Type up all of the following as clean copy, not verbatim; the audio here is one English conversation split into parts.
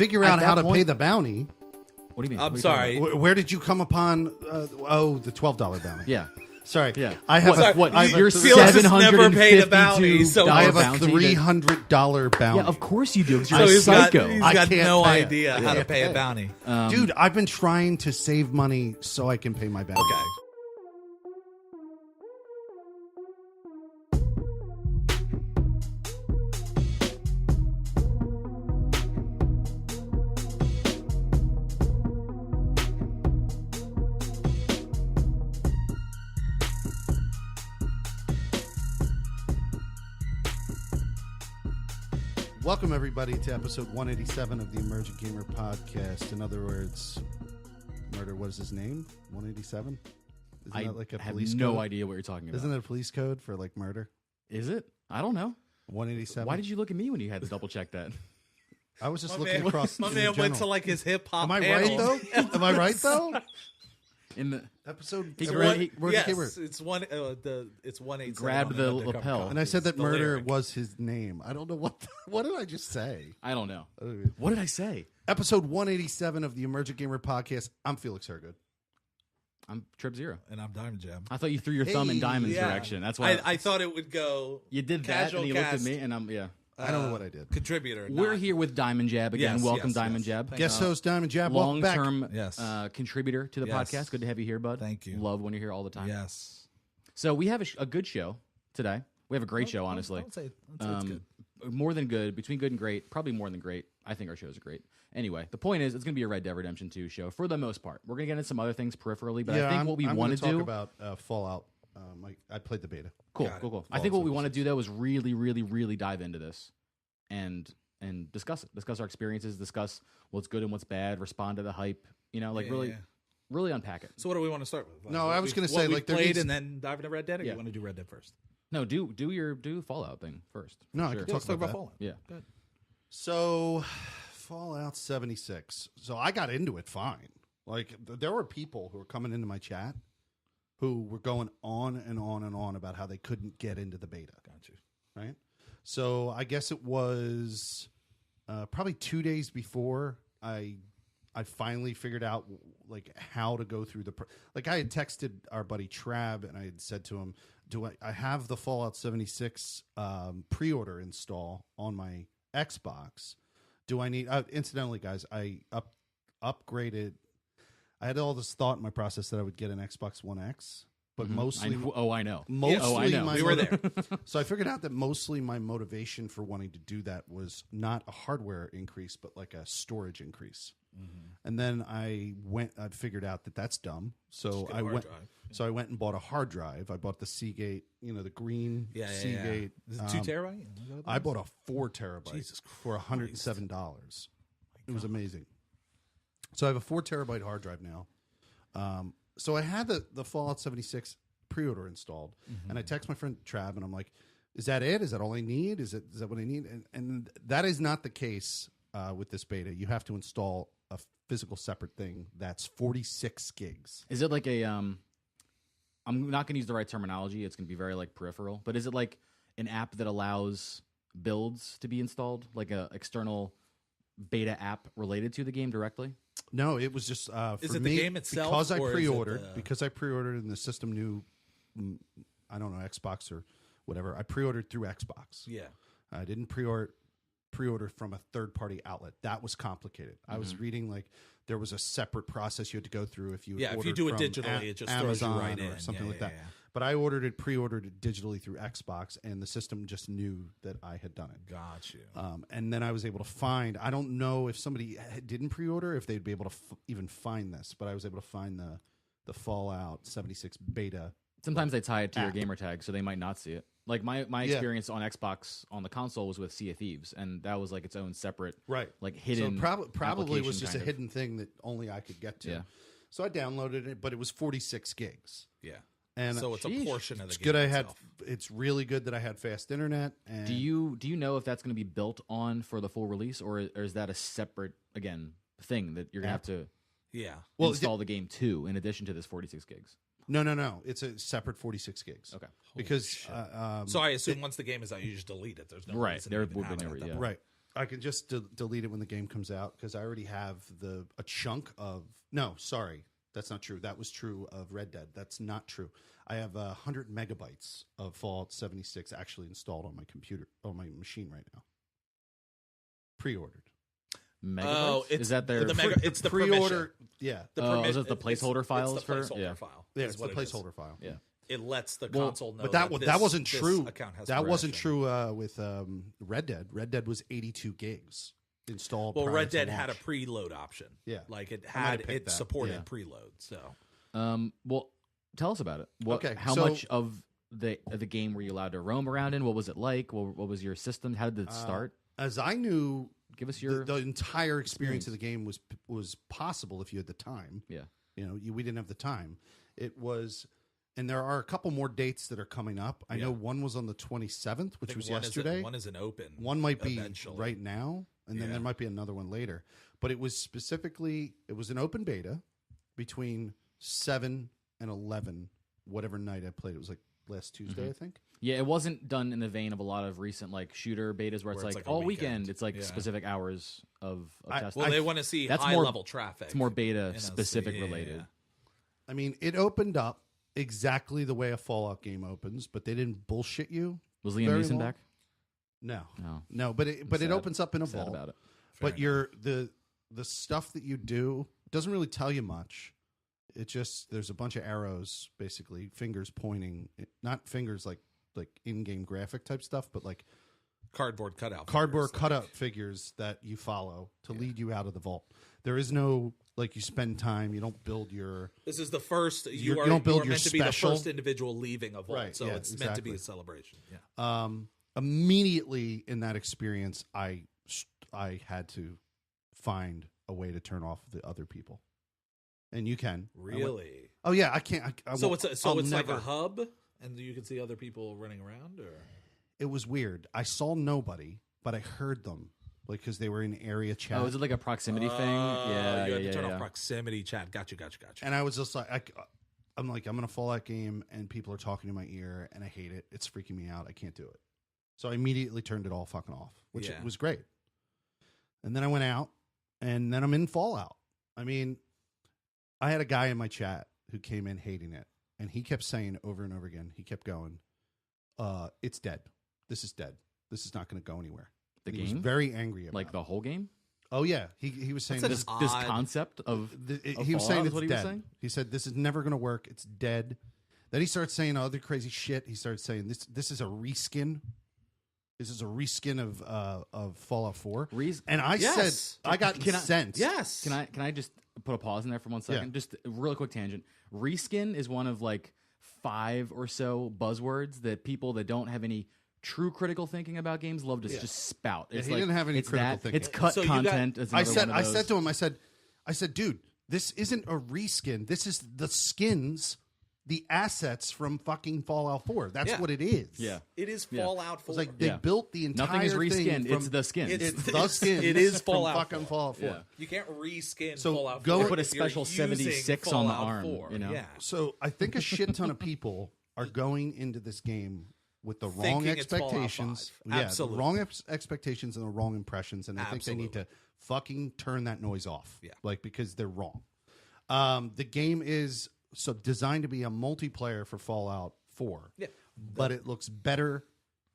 figure out how to pay the bounty. What do you mean? I'm sorry. Where did you come upon? The $12 bounty. Yeah. Sorry. Yeah. I have You're Felix has never paid a bounty, so I have a bounty $300 bounty. Yeah, of course you do. 'Cause So you're a he's got, psycho. he's I got can't no pay it. idea how to pay a bounty. Dude, I've been trying to save money so I can pay my bounty. Okay. Welcome, everybody, to episode 187 of the Emergent Gamer podcast. In other words, Murder, what is his name? 187? Isn't that like a have police no code? idea what you're talking about. Isn't it a police code for like murder? Is it? I don't know. 187? Why did you look at me when you had to double check that? I was just My looking man, across. my in man went general. to like his hip hop. Am I right, though? Am I right, though? In the Episode... He Yes, came it's one. It's 187. grabbed the lapel. And I said that The murder lyric. was his name. I don't know what... What did I just say? I don't know. What did I say? Episode 187 of the Emergent Gamer podcast. I'm Felix Hergood. I'm Trip Zero. And I'm Diamond Jam. I thought you threw your thumb in Diamond's Yeah. direction. That's why I thought it would go. you did that, casual and you looked at cast, me, and I'm I don't know what I did. Contributor. We're not- here with Diamond Jab again. Yes, Welcome, yes, Diamond yes. Jab. Thank Guest host Diamond Jab. Welcome back. Long-term Yes. contributor to the Yes. podcast. Good to have you here, bud. Thank you. Love when you're here all the time. Yes. So we have a good show today. We have a great show, I honestly. would say it's good. More than good, between good and great, probably more than great. I think our shows are great. Anyway, the point is, it's going to be a Red Dead Redemption 2 show for the most part. We're going to get into some other things peripherally, but I think what we want to talk do. about Fallout. I played the beta. Cool. Got it. I think what we want to do though is really, really, really dive into this, and discuss it. Discuss our experiences. Discuss what's good and what's bad. Respond to the hype. Really unpack it. So what do we want to start with? No, I was gonna say, what we like, there played needs- and then dive into Red Dead. Or Yeah. you want to do Red Dead first? No, do the Fallout thing first. No, I Sure. can Let's talk about that. Fallout. Yeah. Good. So, Fallout 76. So I got into it fine. Like, there were people who were coming into my chat who were going on and on and on about how they couldn't get into the beta. Got you. Right? So I guess it was probably 2 days before I finally figured out like how to go through the like I had texted our buddy Trab and I had said to him, I have the Fallout 76 pre-order install on my Xbox. Do I need incidentally, guys, I upgraded. I had all this thought in my process that I would get an Xbox One X, but mostly I know. Mostly I know. my We were there. So I figured out that mostly my motivation for wanting to do that was not a hardware increase, but like a storage increase. And then I figured out that that's dumb. So get a I hard went. drive. So I went and bought a hard drive. I bought the Seagate, the green Seagate. Is it 2 terabyte? Is that what I that is? bought a 4 terabyte Jesus for $107. It was amazing. So I have a 4 terabyte hard drive now. So I had the Fallout 76 pre-order installed, and I text my friend Trav, and I'm like, "Is that it? Is that all I need? Is that what I need?" And that is not the case with this beta. You have to install a physical separate thing that's 46 gigs. Is it like a I'm not going to use the right terminology. It's going to be very like peripheral. But is it like an app that allows builds to be installed, like a external beta app related to the game directly? No, it was just for Is it me, the game itself, because I or is it pre-ordered the- because I pre-ordered and the system knew I don't know, Xbox or whatever. I pre-ordered through Xbox. Yeah. I didn't pre-order from a third-party outlet. That was complicated. I was reading like there was a separate process you had to go through if you Yeah, if you ordered do it from digitally, it just throws you Amazon right or in. something Yeah, like yeah, that. yeah. But I pre-ordered it digitally through Xbox, and the system just knew that I had done it. Got you. And then I was able to find. I don't know if somebody didn't pre-order if they'd be able to even find this, but I was able to find the Fallout 76 beta. Sometimes they tie it to your App. gamer tag, so they might not see it. Like my experience on Xbox on the console was with Sea of Thieves, and that was like its own separate, like hidden. So probably was application just a kind of. hidden thing that only I could get to. Yeah. So I downloaded it, but it was 46 gigs. Yeah. And So it's a portion of the it's game good. I had. itself. It's really good that I had fast internet. And Do you know if that's going to be built on for the full release, or is that a separate thing that you're going to have to Yeah. install the game to in addition to this 46 gigs? No. It's a separate 46 gigs. Okay. Because So I assume once the game is out, you just delete it. There's no Right. reason There to even would be have it no at that re- point. yeah. right. I can just delete it when the game comes out because I already have a chunk of. No, sorry, that's not true. That was true of Red Dead. That's not true. I have 100 megabytes of Fallout 76 actually installed on my computer, on my machine right now. Pre-ordered. Megabytes? Oh, is that their it's the pre-order? permission. Yeah, is it the placeholder files it's the for? placeholder Yeah. file. yeah, is it's the what it is. placeholder file. Yeah. It lets the console know. But that this, wasn't this true. Account has That wasn't permission. true with Red Dead. Red Dead was 82 gigs installed. Well, prior Red to Dead had a launch. preload option. Yeah. Like it I might have had picked that. supported Yeah. preload. So Well, tell us about it. Okay, How so- much of the game were you allowed to roam around in? What was it like? What was your system? How did it start? As I knew, Give us your. the entire experience of the game was possible if you had the time. Yeah. You know, we didn't have the time. It was, and there are a couple more dates that are coming up. I know one was on the 27th, I which think was one yesterday. One is an open. One might be eventually. right now, and then Yeah. there might be another one later. But it was specifically, it was an open beta between 7 and 11, whatever night I played. It was like last Tuesday, I think. Yeah, it wasn't done in the vein of a lot of recent like shooter betas where it's like a all weekend. weekend. It's like Yeah. specific hours of testing. Well, they want to see that's high more- level traffic. it's more beta You know, specific so, yeah. related. I mean, it opened up exactly the way a Fallout game opens, but they didn't bullshit you. Was Liam Very Neeson long. back? No, No. but it sad. opens up in a Sad vault. about it. But the stuff that you do doesn't really tell you much. It just there's a bunch of arrows, basically fingers pointing, not fingers like in-game graphic type stuff, but like Cardboard cutout. cardboard figures. cutout figures that you follow to lead you out of the vault. There is no like you spend time. You don't build your This is the first. You don't build are your meant to be special. the first individual leaving a vault, Right, so yeah, it's meant to be exactly. a celebration. Yeah. Immediately in that experience, I had to find a way to turn off the other people, and you can Really? Oh yeah, I can't. I So won't- it's I'll like never- a hub, and you can see other people running around, or It was weird. I saw nobody, but I heard them, like because they were in area chat. Oh, is it like a proximity thing? Yeah, you yeah, had to turn yeah. off proximity chat. Gotcha. And I was just like, I'm like, I'm gonna fall that game, and people are talking in my ear, and I hate it. It's freaking me out. I can't do it. So I immediately turned it all fucking off, which Yeah. was great. And then I went out, and then I'm in Fallout. I mean, I had a guy in my chat who came in hating it, and he kept saying over and over again. He kept going, "It's dead. This is dead. This is not going to go anywhere." The And he was game? very angry about Like it. the whole game? Oh yeah, he was saying That's this. an This odd- concept of He was saying Fallout is it's what he was dead. saying? He said this is never going to work. It's dead. Then he starts saying other crazy shit. He started saying this is a reskin. This is a reskin of Fallout 4. And I Yes. said I got incensed. Yes. Can I just put a pause in there for 1 second? Yeah. Just a real quick tangent. Reskin is one of like 5 or so buzzwords that people that don't have any true critical thinking about games love to just spout. Yeah, It's he like, didn't have any it's critical that, thinking. It's cut So you got- content. It's I another said one of I those. said to him, I said, dude, this isn't a reskin. This is the skins, the assets from fucking Fallout 4. That's Yeah. what it is. Yeah. It is Yeah. Fallout 4. It's like they Yeah. built the entire Nothing is thing reskinned. from- It's the skin. It's the skin. It is from Fallout fucking 4. Fallout 4. Yeah. You can't reskin So Fallout go- 4. They put a if you're special using 76 on the Fallout arm, 4. you know? Yeah. So I think a shit ton of people are going into this game with the wrong Thinking it's Fallout expectations. 5. Yeah, the Absolutely. wrong expectations and the wrong impressions, and I think they need to fucking turn that noise off. Yeah. Like because they're wrong. The game is designed to be a multiplayer for Fallout 4. Yeah. But it looks better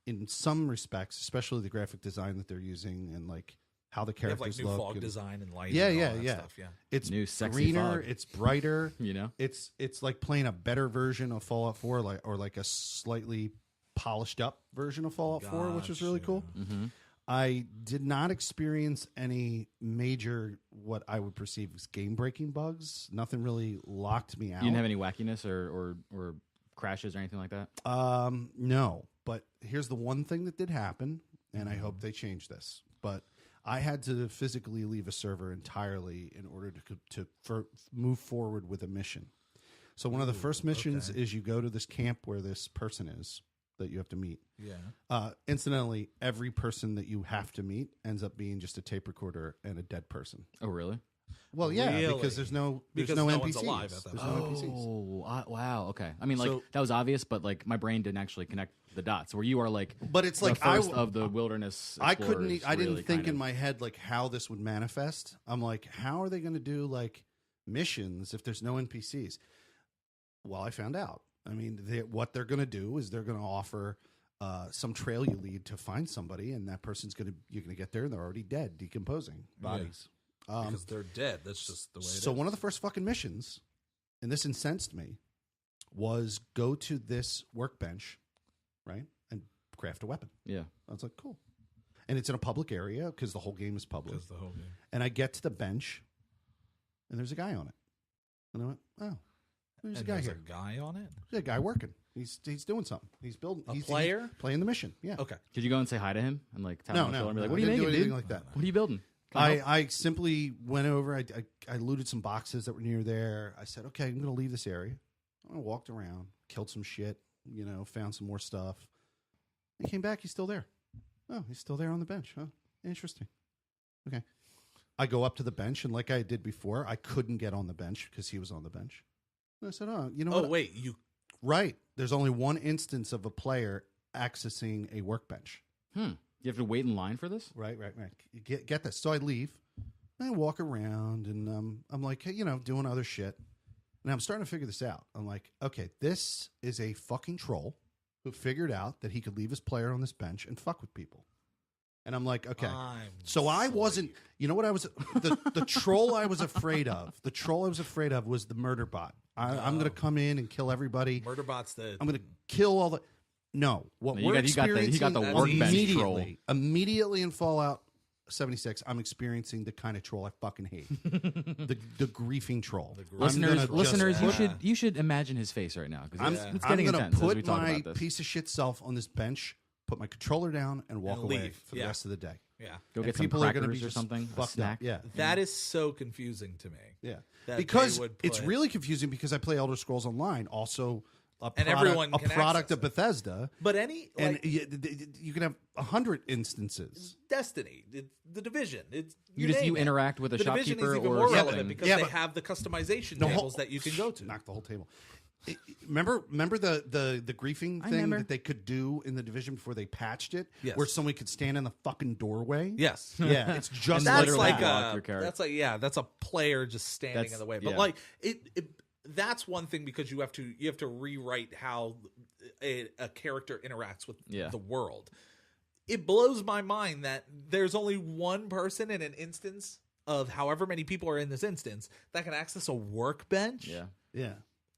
in some respects, especially the graphic design that they're using and like how the They have characters like new look. fog and- design and lighting. Yeah, and all yeah, that yeah. Stuff. Yeah. It's New sexy greener. fog. It's brighter. You know? It's like playing a better version of Fallout 4, like a slightly polished up version of Fallout 4, which is really cool. Mm-hmm. I did not experience any major what I would perceive as game breaking bugs. Nothing really locked me out. You didn't have any wackiness or crashes or anything like that? No, but here's the one thing that did happen, and I hope they change this. But I had to physically leave a server entirely in order to move forward with a mission. So one of the first missions is you go to this camp where this person is that you have to meet. Yeah. Incidentally, every person that you have to meet ends up being just a tape recorder and a dead person. Oh, really? Well, yeah, Really? because there's no Because no no NPCs. one's alive at that There's no NPCs. Oh, wow. Okay. I mean, like, So- that was obvious, but, like, my brain didn't actually connect the dots, where you are like, But it's the like first of the wilderness. I couldn't. explorers, I didn't really, think kind in of. my head like how this would manifest. I'm like, how are they going to do like missions if there's no NPCs? Well, I found out. I mean, what they're going to do is they're going to offer some trail you lead to find somebody, and that person's going to you're going to get there, and they're already dead, decomposing bodies. Because they're dead. That's just the way it is. So one of the first fucking missions, and this incensed me, was go to this workbench, right, and craft a weapon. Yeah. I was like, cool. And it's in a public area because the whole game is public. Because the whole game. And I get to the bench, and there's a guy on it. And I went, oh, there's a guy here. A guy on it? There's a guy working. He's doing something. He's building. A he's player? playing the mission. Yeah. Okay. Did you go and say hi to him and like tap him on the shoulder and be like, "What are you I didn't making, do anything dude? like that. What are you building?" Can I help?" I simply went over. I looted some boxes that were near there. I said, okay, I'm going to leave this area. I walked around, killed some shit, found some more stuff. He came back. He's still there. Oh, he's still there on the bench. Huh? Interesting. Okay. I go up to the bench, and like I did before, I couldn't get on the bench because he was on the bench. And I said, oh, you know what? Oh, wait. You. Right. There's only one instance of a player accessing a workbench. You have to wait in line for this? Right. You get this. So I leave. I walk around, and I'm like, hey, doing other shit. And I'm starting to figure this out. I'm like, okay, this is a fucking troll who figured out that he could leave his player on this bench and fuck with people. And I'm like, okay. So I wasn't, you know what I was, the troll I was afraid of, was the murder bot. I'm going to come in and kill everybody. Murder bot's I'm going to kill all the, no. What we're experiencing he got the workbench troll. Immediately in Fallout 76, I'm experiencing the kind of troll I fucking hate. the griefing troll. Listeners, you should imagine his face right now because it's I'm getting going intense to as we put talk my about this. piece of shit self on this bench, put my controller down, and walk away leave. for the rest of the day. Yeah. Go And get some people are gonna crackers be or just something, a fucked snack. up. Yeah. That is so confusing to me. Yeah. That Because they would it's put- really confusing because I play Elder Scrolls Online, also a And product, everyone a can product access of Bethesda. But any, And like, you can have 100 instances. Destiny, the Division. It's You name it. interact with a the Division shopkeeper is even or more something. relevant because Yeah, they but- have the customization No, tables that you can go to. Knock the whole table. Remember the griefing I thing remember. that they could do in the Division before they patched it? Yes. Where somebody could stand in the fucking doorway? Yes. Yeah, it's just And That's literally like block your character. that's like that's a player just standing That's- in the way. But yeah. like it that's one thing because you have to rewrite how a character interacts with Yeah. the world. It blows my mind that there's only one person in an instance of however many people are in this instance that can access a workbench, Yeah.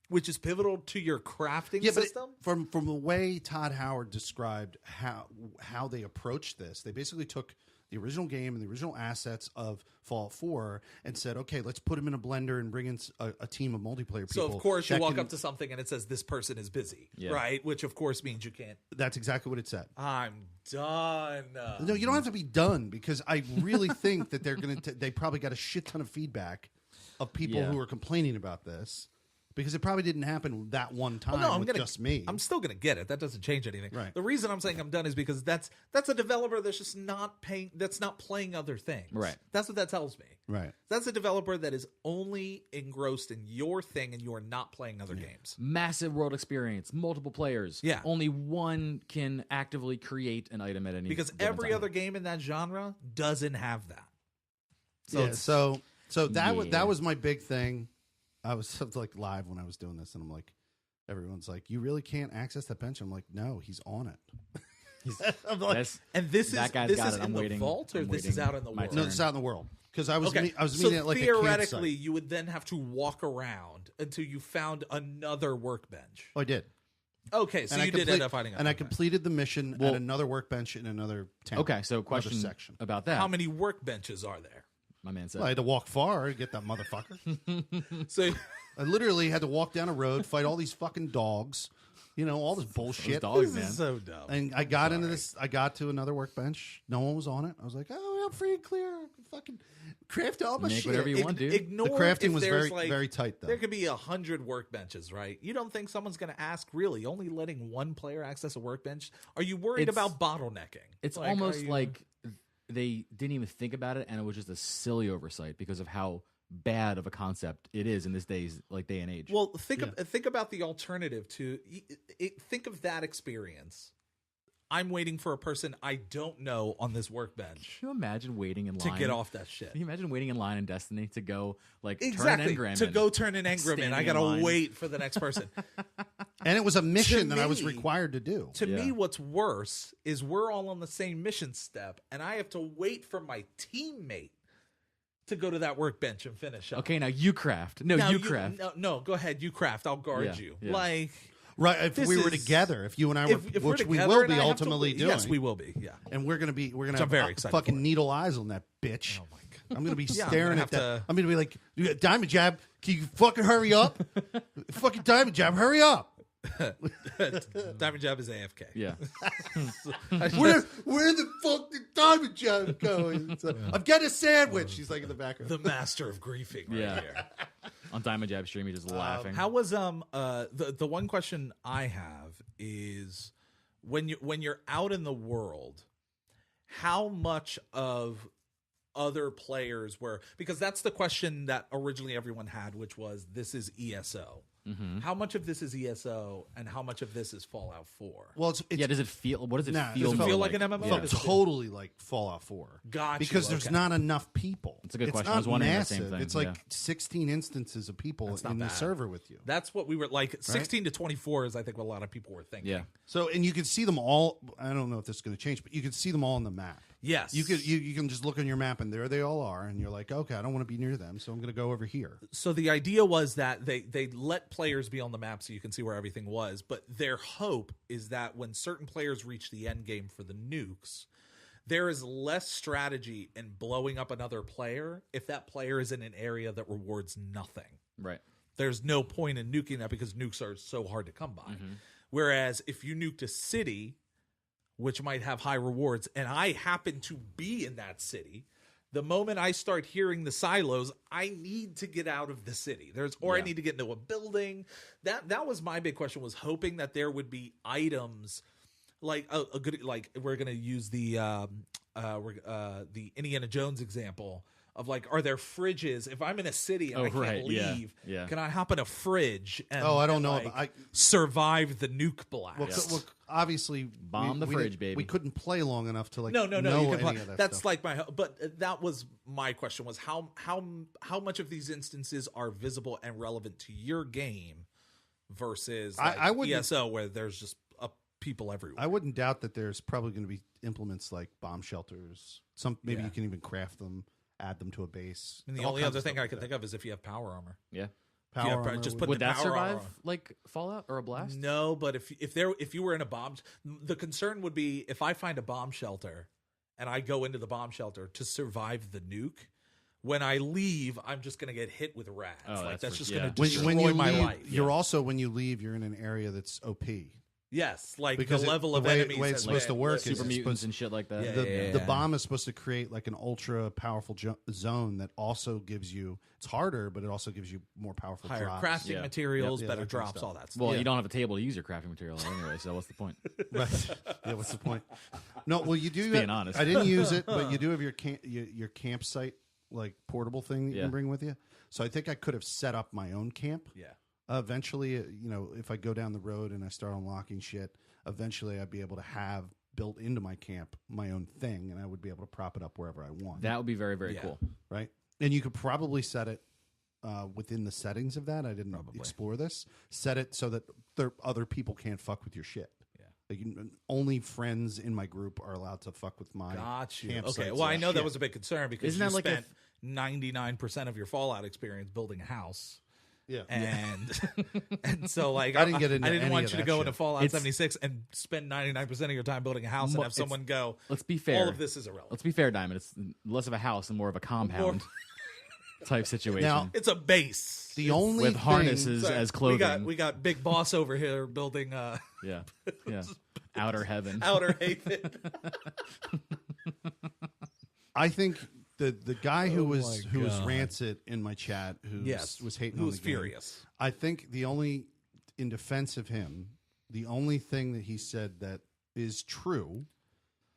which is pivotal to your crafting Yeah, but system. from the way Todd Howard described how they approached this, they basically took the original game and the original assets of Fallout 4 and said, okay, let's put them in a blender and bring in a team of multiplayer people. So of course you that walk can- up to something and it says this person is busy, Yeah. right? Which of course means you can't. That's exactly what it said. I'm done. No, you don't have to be done because I really think that they probably got a shit ton of feedback of people Yeah. who are complaining about this because it probably didn't happen that one time with just me. I'm still gonna get it. That doesn't change anything. Right. The reason I'm saying I'm done is because that's a developer that's just not paying. That's not playing other things. Right. That's what that tells me. Right. That's a developer that is only engrossed in your thing and you are not playing other games. Massive world experience, multiple players. Yeah. Only one can actively create an item at any Because given every time. other game in that genre doesn't have that. So it's- so Yeah. that was my big thing. I was like live when I was doing this, and I'm like, everyone's like, you really can't access that bench. I'm like, no, he's on it. I'm like, That's- And this That is guy's this got is it. in I'm the waiting. vault or I'm this is waiting out in the my world. no, it's out in the world because I was Okay, I was so meeting at like a theoretically, campsite. you would then have to walk around until you found another workbench. Oh, I did. Okay, so you did end up finding. and I completed the mission Well- at another workbench in another town. Okay, so another question section. about that. How many workbenches are there? My man said. Well, I had to walk far to get that motherfucker. So I literally had to walk down a road, fight all these fucking dogs, all this bullshit. dogs, this man. is so dumb. And I got into this. I got to another workbench. No one was on it. I was like, "Oh, I'm free and clear. I can fucking craft all my Make shit." whatever you want, dude. Ignore The crafting if was there's, very very tight though. There could be 100 workbenches, right? You don't think someone's going to ask? Really, only letting one player access a workbench? Are you worried It's- about bottlenecking? It's Like, almost are you- like they didn't even think about it, and it was just a silly oversight because of how bad of a concept it is in this day and age. Well, think about the alternative to think of that experience I'm waiting for a person I don't know on this workbench Can you imagine waiting in to line get off that shit. Can you imagine waiting in line in Destiny to go turn an Exactly. engram To in? go turn an engram in, Standing I in gotta line. wait for the next person. And it was a mission that I was me- required to do. To Yeah. me, what's worse is we're all on the same mission step, and I have to wait for my teammate to go to that workbench and finish up. Okay, now you craft. No, Now you craft. No, go ahead. You craft. I'll guard Yeah, you. yeah. Like, Right, if This we were is- together, if you and I were, if we're which we together will and be I have to ultimately wait- doing. Yes, we will be. Yeah. And we're gonna I'm have very excited fucking for it. needle eyes on that bitch. Oh my god. I'm gonna be Yeah, I'm staring gonna at that. have to- I'm gonna be like, Diamond Jab, can you fucking hurry up? Fucking Diamond Jab, hurry up! Diamond Jab is AFK. Yeah. Where the fuck did Diamond Jab go? I'm getting a sandwich. She's like in the background. The master of griefing right Yeah. here. On Diamond Jab stream, he's just laughing. How was the one question I have is when you're out in the world, how much of other players were, because that's the question that originally everyone had, which was this is ESO. How much of this is ESO and how much of this is Fallout 4? Well, it's yeah, does it feel? What does it Nah, feel? does it more feel like an MMO? it Yeah. felt totally like Fallout 4. Got you, Because there's okay. not enough people. That's a good It's question. I not was wondering the massive. same thing, It's like yeah. 16 instances of people That's not in the bad. server with you. That's what we were like. 16 to 24 is I think what a lot of people were thinking. Yeah. So, and you can see them all. I don't know if this is going to change, but you can see them all on the map. Yes. You can just look on your map, and there they all are, and you're like, okay, I don't want to be near them, so I'm going to go over here. So the idea was that they let players be on the map so you can see where everything was, but their hope is that when certain players reach the end game for the nukes, there is less strategy in blowing up another player if that player is in an area that rewards nothing. Right. There's no point in nuking that because nukes are so hard to come by. Whereas if you nuked a city, which might have high rewards, and I happen to be in that city, the moment I start hearing the silos, I need to get out of the city. I need to get into a building. That was my big question, was hoping that there would be items like a good, like we're gonna use the Indiana Jones example of like, are there fridges? If I'm in a city and I can't leave, can I hop in a fridge? And, I don't know. Like, survive the nuke blast. Well, obviously, Bomb the fridge, baby. We couldn't play long enough to like No, know you can any play. of that That's stuff. like my. But that was my question: was how much of these instances are visible and relevant to your game versus like I wouldn't- ESO, where there's just people everywhere. I wouldn't doubt that there's probably going to be implements like bomb shelters. Maybe Yeah. you can even craft them, add them to a base. And the All only kinds other of thing stuff I like could that. think of is if you have power armor. Yeah. Power Yeah, armor just would- put Would the that power survive armor. like Fallout or a blast? No, but if you were in a bomb, the concern would be if I find a bomb shelter and I go into the bomb shelter to survive the nuke. When I leave, I'm just going to get hit with rats. Oh, like that's for- just yeah. going to when, destroy when you my leave, life. you're also when you leave, you're in an area that's OP. Yes, like Because the level the of way- enemies. the way it's has supposed to been- work is Super it's mutants supposed- and shit like that. Yeah, The bomb is supposed to create like an ultra powerful zone that also gives you. It's harder, but it also gives you more powerful higher drops. crafting Yeah. materials, Yeah, better that kind of drops, stuff. all that stuff. Well, Yeah. you don't have a table to use your crafting material anyway, so what's the point? Right. Yeah. What's the point? No. Well, you do. being honest. I didn't use it, but you do have your campsite like portable thing that you Yeah. can bring with you. So I think I could have set up my own camp. Yeah. Eventually, if I go down the road and I start unlocking shit, eventually I'd be able to have built into my camp my own thing, and I would be able to prop it up wherever I want. That would be very, very Yeah. cool. Right? And you could probably set it within the settings of that. I didn't Probably. explore this. Set it so that other people can't fuck with your shit. Yeah. Like only friends in my group are allowed to fuck with my Got you. campsites Okay. Well, I and know that shit. was a big concern because Isn't you that like a spent 99% of your Fallout experience building a house. Yeah. And and so like I didn't get into I didn't any want of you to that go shit. into Fallout It's- 76 and spend 99% of your time building a house and have someone go, Let's be fair. all of this is irrelevant. Let's be fair, Diamond. It's less of a house and more of a compound type situation. Now, It's a base. the only with thing, harnesses Sorry, as clothing. We got Big Boss over here building Yeah. Outer heaven. Outer Haven. I think the guy who Oh was my God. rancid in my chat who Yes. was hating Who on was the game, furious. I think in defense of him, the only thing that he said that is true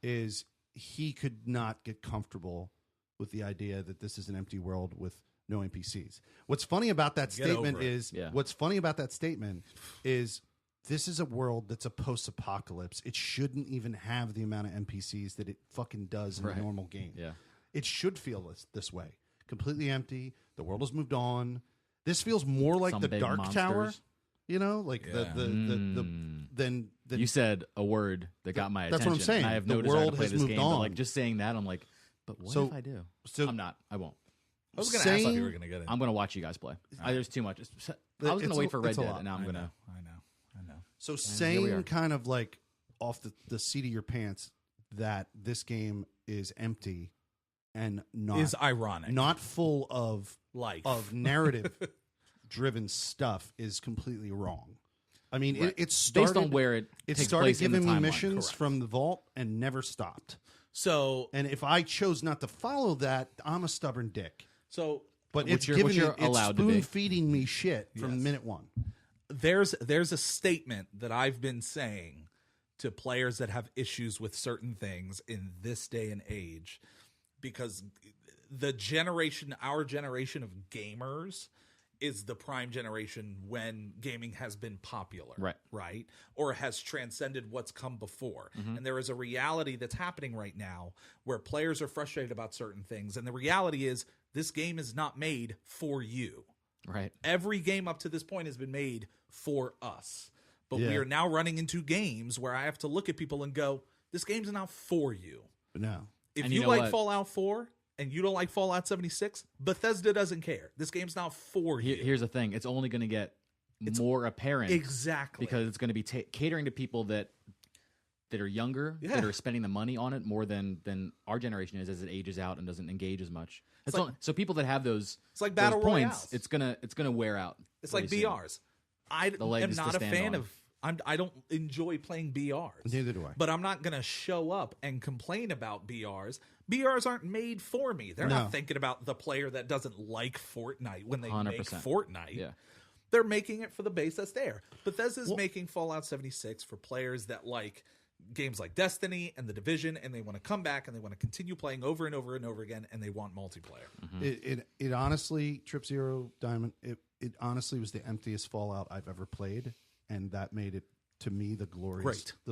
is he could not get comfortable with the idea that this is an empty world with no NPCs. What's funny about that Get statement over it. is Yeah. what's funny about that statement is this is a world that's a post-apocalypse. It shouldn't even have the amount of NPCs that it fucking does in a normal game. Yeah. It should feel this way. Completely empty. The world has moved on. This feels more like Some the big Dark Tower. monsters. You know, like then You said a word that got my that's attention. what I'm saying. And I have The no desire to world play has this moved game, but on. like just saying that, I'm like, but what So- if I do? so I'm not. I won't. I was going to ask if saying- you were going to get it. I'm going to watch you guys play. There's too much. I was going It's to wait for Red it's a Dead, lot. and now I'm going to. I know. So we are. saying kind of like off the seat of your pants that this game is empty and not Is ironic. not full of Life. narrative driven stuff is completely wrong. I mean, Right. it started Based on where it takes started place in the giving me timeline. missions Correct. from the vault and never stopped. So, And if I chose not to follow that, I'm a stubborn dick. But Which it's you're- giving which you're it's allowed to be. spoon feeding me shit from Yes. minute one. there's a statement that I've been saying to players that have issues with certain things in this day and age, because our generation of gamers is the prime generation when gaming has been popular, right? Or has transcended what's come before. And there is a reality that's happening right now where players are frustrated about certain things. And the reality is this game is not made for you. Right. Every game up to this point has been made for us. But we Yeah. are now running into games where I have to look at people and go, this game's not for you. No. If And you you know like what? Fallout 4 and you don't like Fallout 76, Bethesda doesn't care. This game's not for you. Here's the thing. It's only going to get more apparent. Exactly. Because it's going to be catering to people that are younger, Yeah. that are spending the money on it more than our generation is as it ages out and doesn't engage as much. So people that have those, It's like those Battle points, Royales. it's gonna wear out. It's like pretty soon. BRs. I leg am is to not a stand fan on. of. I don't enjoy playing BRs. Neither do I. But I'm not going to show up and complain about BRs. BRs aren't made for me. They're No. not thinking about the player that doesn't like Fortnite when they make 100%. Fortnite. Yeah. They're making it for the base that's there. Bethesda's making Fallout 76 for players that like games like Destiny and The Division, and they want to come back and they want to continue playing over and over and over again, and they want multiplayer. It honestly, Trip Zero Diamond, it honestly was the emptiest Fallout I've ever played, and that made it to me the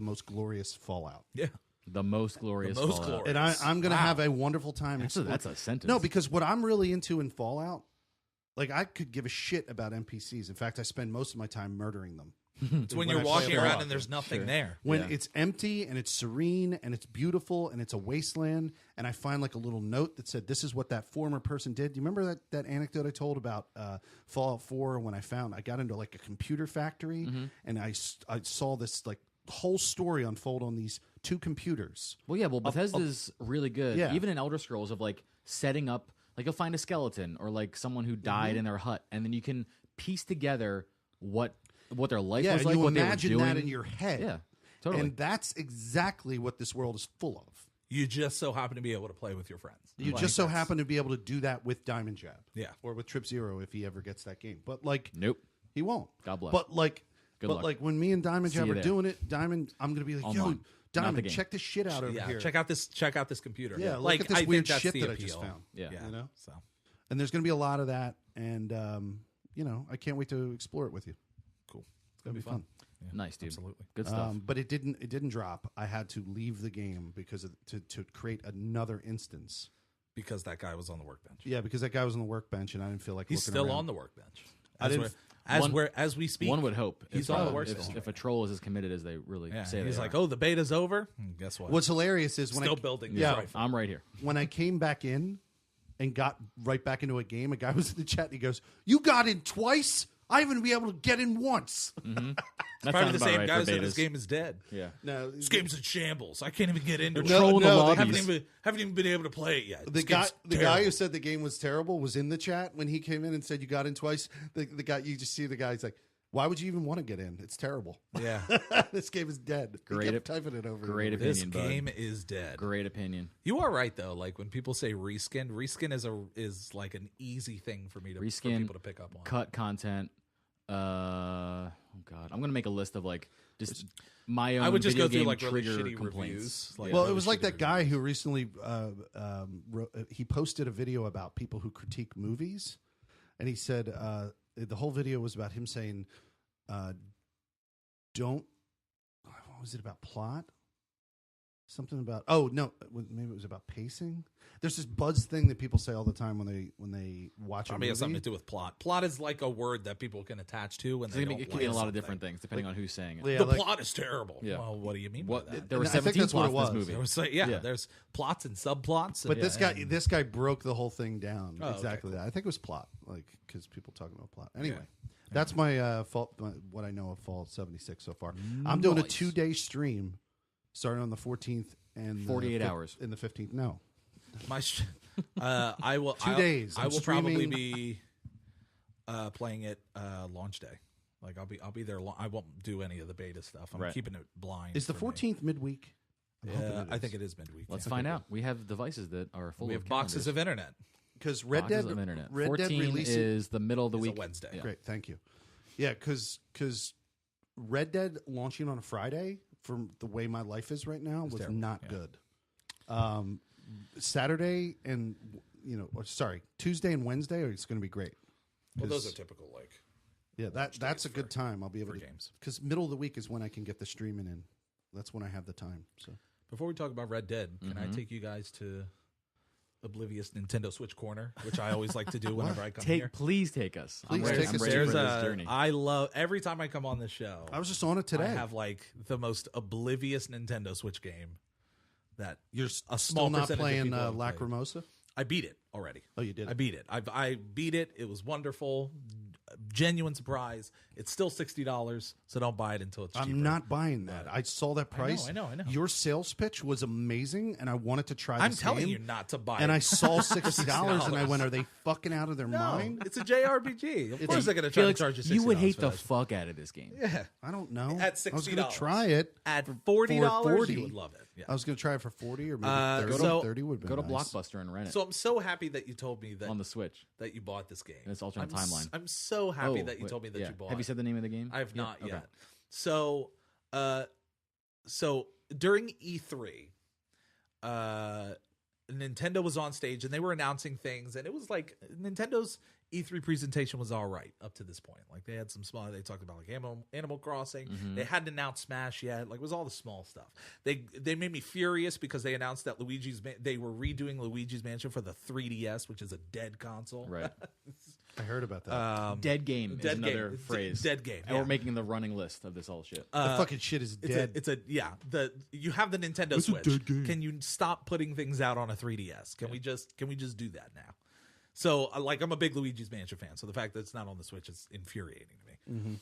most glorious Fallout. Yeah. The most glorious. The most Fallout. glorious. And I'm going to Wow. have a wonderful time. That's a sentence. No, because what I'm really into in Fallout, like I could give a shit about NPCs. In fact, I spend most of my time murdering them. It's when When you're I play walking Fallout. around and there's nothing there. When Yeah. it's empty and it's serene and it's beautiful and it's a wasteland, and I find like a little note that said, "This is what that former person did." Do you remember that anecdote I told about Fallout 4 when I got into like a computer factory and I saw this like whole story unfold on these two computers. Well, yeah. Well, Bethesda's really good. Yeah. Even in Elder Scrolls, of like setting up, like you'll find a skeleton or like someone who died in their hut, and then you can piece together what their life Yeah, was and like, you what imagine they were doing. that in your head. Yeah, totally. And that's exactly what this world is full of. You just so happen to be able to play with your friends. You Like, just so that's- happen to be able to do that with Diamond Jab. Yeah. Or with Trip Zero if he ever gets that game. But like Nope. he won't. God bless. But like Good luck. like when me and Diamond See Jab you are there. doing it, Diamond, I'm gonna be like, Online. yo, Not the Diamond, game. check this shit out over Yeah, here. check out this computer. Yeah, look like at this I weird think that's shit the that I appeal. just found. Yeah. You know? So And there's gonna be a lot of that, and I can't wait to explore it with you. cool. It's gonna be fun. Yeah, Nice, dude. Absolutely. Good stuff. But it didn't drop. I had to leave the game because to create another instance. Because that guy was on the workbench. Yeah, because that guy was on the workbench, and I didn't feel like He's looking still around. on the workbench. I As didn't- as we speak. One would hope. He's if, on the work if, still. if a troll is as committed as they really Yeah, say he's they like, are. oh, the beta's over. Guess what? What's hilarious is when Still I building. Yeah. This rifle. I'm right here. when I came back in and got right back into a game, a guy was in the chat and he goes, "You got in twice? I haven't been able to get in once." That Probably sounds the about same right guy for who said betas. this game is dead. Yeah. No, This game's in shambles. I can't even get into it. trolling the I lobbies. haven't even been able to play it yet. the This guy game's the guy terrible. who said the game was terrible was in the chat when he came in and said you got in twice. The guy, you just see the guy, he's like, "Why would you even want to get in? It's terrible. Yeah. This game is dead." Great He ep- kept typing it over. great and over. This opinion, bud. game is dead. Great opinion. You are right though. Like when people say reskin is like an easy thing for me to for Reskin, people to pick up on. cut content. Oh god, I'm gonna make a list of like just my own. I would just video go through game like really trigger shitty complaints. reviews. Like, Well, it really was like shitty that guy reviews. who recently he posted a video about people who critique movies, and he said the whole video was about him saying don't. What was it about plot? Something about maybe it was about pacing. There's this buzz thing that people say all the time when they watch a Probably movie. has something to do with plot. Plot is like a word that people can attach to when they don't it could like be a lot of something. different things depending on who's saying it. Yeah, The like- plot is terrible. Yeah. Well, what do you mean by that? There were And I think 17 that's what it plots in was. this There movie. was Yeah. there's plots and subplots. But and, this guy broke the whole thing down. Oh, okay, exactly that. I think it was plot, like because people talking about plot. Anyway, that's my fault. What I know of Fall 76 so far. I'm doing a Nice. 2-day stream, starting on the 14th and 48 hours. in the 15th. No, I will 2 days. I I'm will probably streaming- be playing it launch day. Like I'll be there. I won't do any of the beta stuff. I'm Right. keeping it blind. is the for me. 14th midweek? I'm hoping Yeah, it I is. think it is midweek. Let's yeah. find out. We have devices that are full We of have boxes calendars. of internet. Because Red Boxes Dead of internet. Red 14 Dead release is the middle of the It's a week. Wednesday. Yeah. Great, thank you. Yeah, because Red Dead launching on a Friday, from the way my life is right now, was terrible, not yeah. good. Saturday and Tuesday and Wednesday, it's going to be great. Well, those 'Cause- are typical. Like Yeah, that's a good time. I'll be able for to games. because middle of the week is when I can get the streaming in. That's when I have the time. So Before we talk about Red Dead, can I take you guys to Oblivious Nintendo Switch Corner, which I always like to do whenever I come here? Please take us. Please I'm ready, take I'm us. ready There's for this journey. I love every time I come on this show. I was just on it today. I have like the most oblivious Nintendo Switch game that You're a still small not percentage of playing people have played. Lacrimosa? I beat it already. Oh, you did. I beat it. I beat it. It was wonderful. Genuine surprise. It's still $60, so don't buy it until it's cheaper. I'm not buying that. I saw that price. I know. Your sales pitch was amazing, and I wanted to try. I'm this telling game, you not to buy and it. I saw $60, and I went, "Are they fucking out of their no, mind?" it's a JRPG. Of course they're going to try to Felix, charge you $60 you would hate for the this. fuck out of this game. Yeah. I don't know. At I was going $60. to try it. At $40, For 40. you would love it. Yeah. I was going to try it for 40 or maybe 30. so 30 would be Go to nice. Blockbuster and rent it So I'm so happy that you told me that on the Switch. that you bought this game. And it's alternate I'm s- timeline. I'm so happy Oh, that you wait, told me that yeah. you bought Have you it. said the name of the game? I have Yeah? not Okay. yet. So, so during E3, Nintendo was on stage and they were announcing things, and it was like Nintendo's E3 presentation was all right up to this point. Like they had some small. They talked about like Animal Crossing. Mm-hmm. They hadn't announced Smash yet. Like it was all the small stuff. They made me furious because they announced that they were redoing Luigi's Mansion for the 3DS, which is a dead console. Right. I heard about that. Dead game is dead another game. phrase. Dead game. And yeah. we're making the running list of this whole shit. the fucking shit is dead. You have the Nintendo It's a Switch. dead game. Can you stop putting things out on a 3DS? Can we just do that now? So like I'm a big Luigi's Mansion fan, so the fact that it's not on the Switch is infuriating to me. Mm-hmm.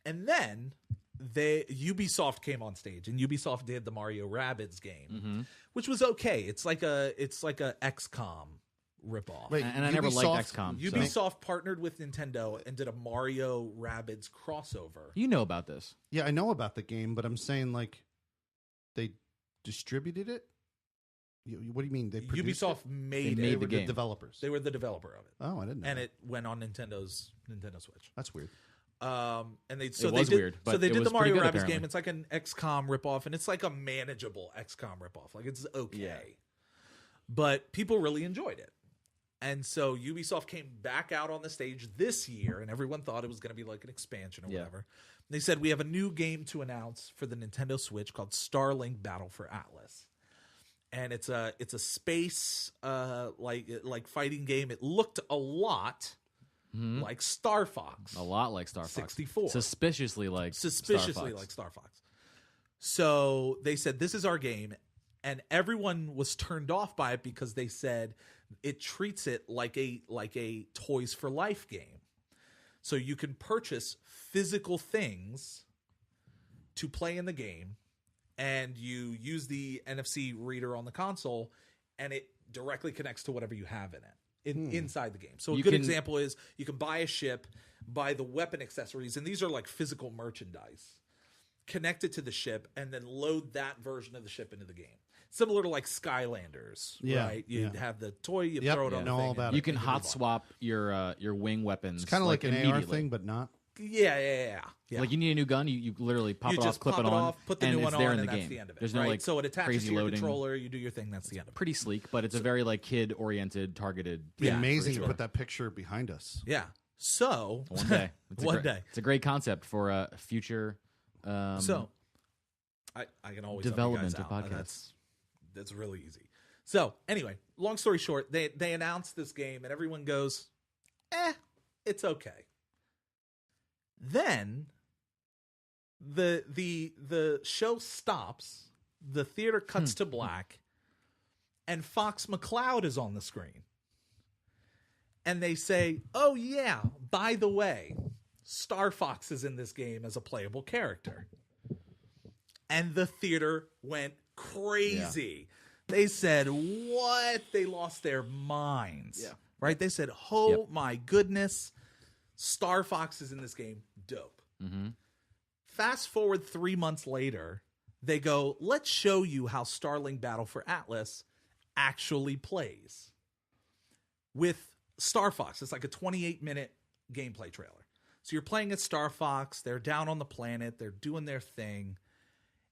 And then Ubisoft came on stage, and Ubisoft did the Mario Rabbids game, which was okay. It's like a XCOM ripoff. Wait, and I never liked Ubisoft- XCOM. so- Ubisoft partnered with Nintendo and did a Mario Rabbids crossover. You know about this. Yeah, I know about the game, but I'm saying like they distributed it. What do you mean? They produced Ubisoft it? made They it. made They were the game. developers. They were the developer of it. Oh, I didn't know. And that. it went on Nintendo's Nintendo Switch. That's weird. And they was did, weird, so but they it did was the Mario pretty Rabbids good, apparently. game. It's like an XCOM ripoff, and it's like a manageable XCOM ripoff. Like it's okay, Yeah. but people really enjoyed it. And so Ubisoft came back out on the stage this year, and everyone thought it was going to be like an expansion or Yeah. whatever. They said we have a new game to announce for the Nintendo Switch called Starlink Battle for Atlas. And it's a space like fighting game. It looked a lot like Star Fox. A lot like Star Fox. 64. Suspiciously like Suspiciously Star Fox. like Star Fox. So they said, this is our game. And everyone was turned off by it because they said it treats it like a Toys for Life game. So you can purchase physical things to play in the game, and you use the NFC reader on the console, and it directly connects to whatever you have in it inside the game. So a You good can- example is you can buy a ship, buy the weapon accessories, and these are like physical merchandise, connect it to the ship, and then load that version of the ship into the game. Similar to like Skylanders, Yeah, right? You yeah. have the toy, you Yep, throw it yeah. on Know the thing. all about and it. You can move hot on. swap your wing weapons. It's kind of like an AR immediately. thing, but not. Yeah. Like you need a new gun, you literally pop You it just off, clip pop it on, put the and new it's one there on, in and the that's game. the end of it. There's right? no like so it attaches crazy to your loading. controller. You do your thing. That's the end of it. Pretty sleek, but it's a very like kid oriented, targeted. Be Yeah, amazing for to sure. put that picture behind us. Yeah. So One day, One day. It's a great concept for a future So I can always help development you guys of out. podcasts. That's really easy. So anyway, long story short, they announced this game and everyone goes, it's okay. Then the show stops, the theater cuts to black, and Fox McCloud is on the screen. And they say, oh yeah, by the way, Star Fox is in this game as a playable character. And the theater went crazy. Yeah. They said, what? They lost their minds. Yeah. Right? They said, oh my goodness, Star Fox is in this game. Dope. Mm-hmm. Fast forward 3 months later, they go, let's show you how Starlink Battle for Atlas actually plays with Star Fox. It's like a 28-minute gameplay trailer. So you're playing as Star Fox. They're down on the planet. They're doing their thing.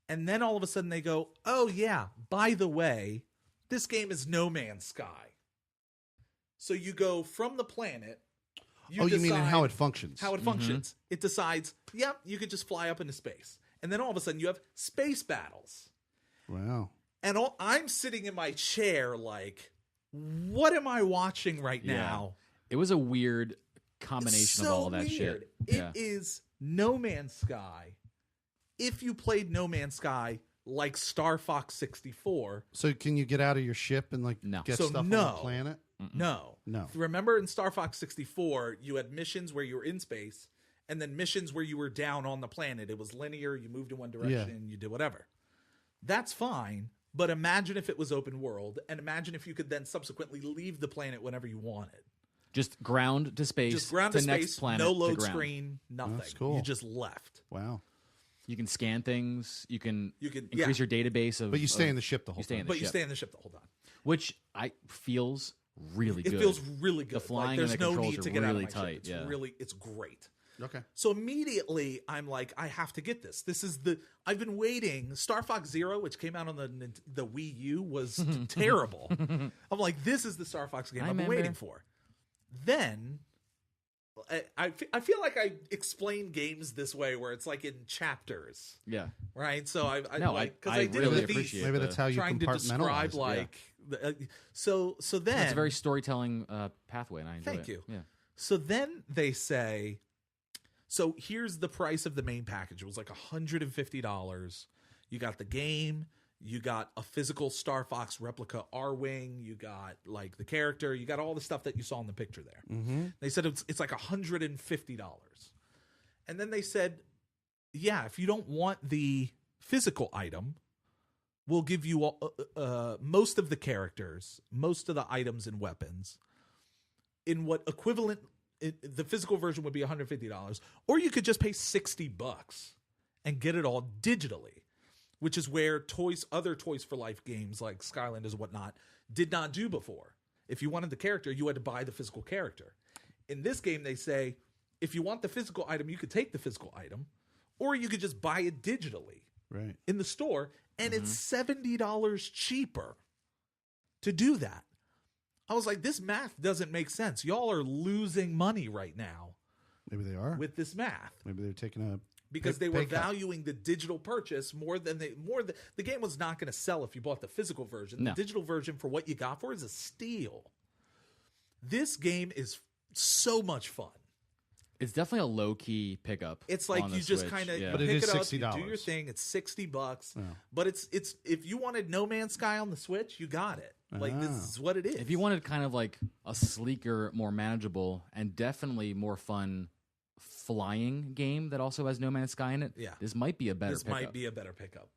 And then all of a sudden they go, oh yeah, by the way, this game is No Man's Sky. So you go from the planet. You mean how it functions? How it functions. It decides, you could just fly up into space. And then all of a sudden you have space battles. Wow. And I'm sitting in my chair like, what am I watching right now? It was a weird combination of all that shit. It is No Man's Sky. If you played No Man's Sky like Star Fox 64. So can you get out of your ship and get stuff on the planet? No. Remember in Star Fox 64, you had missions where you were in space and then missions where you were down on the planet. It was linear. You moved in one direction. You did whatever. That's fine. But imagine if it was open world, and imagine if you could then subsequently leave the planet whenever you wanted. Just ground to space. Just ground to space, next planet, no load screen, nothing. That's cool. You just left. Wow. You can scan things. You can increase your database of. But you stay in the ship the whole time. You stay in the ship the whole time. Which feels really good. It feels really good. The flying and the no controls need to are get really out of my tight. ship. It's great. Okay. So immediately I'm like, I have to get this. I've been waiting. Star Fox Zero, which came out on the Wii U, was terrible. I'm like, this is the Star Fox game I've been waiting for. Then I feel like I explain games this way where it's like in chapters. Yeah. Right. So I did really these, appreciate maybe that's how you trying to describe so then that's a very storytelling pathway, and I enjoy it. Thank you. Yeah. So then they say, so here's the price of the main package. It was like $150. You got the game. You got a physical Star Fox replica R-Wing. You got like the character. You got all the stuff that you saw in the picture there. Mm-hmm. They said it's like $150. And then they said, if you don't want the physical item, we'll give you most of the characters, most of the items and weapons in what equivalent the physical version would be $150, or you could just pay $60 and get it all digitally, which is where other Toys for Life games like Skylanders and whatnot did not do before. If you wanted the character, you had to buy the physical character. In this game, they say, if you want the physical item, you could take the physical item, or you could just buy it digitally in the store, and it's $70 cheaper to do that. I was like, this math doesn't make sense. Y'all are losing money right now. Maybe they are. With this math. Maybe they're taking because they were valuing the digital purchase more than the game was not going to sell if you bought the physical version. No. The digital version for what you got for it is a steal. This game is so much fun. It's definitely a low key pickup. It's like you just kind of but it pick is it up, $60. you do your thing. It's $60. Yeah. But it's if you wanted No Man's Sky on the Switch, you got it. Like this is what it is. If you wanted kind of like a sleeker, more manageable, and definitely more fun flying game that also has No Man's Sky in it, this might be a better pickup. Might be a better pickup.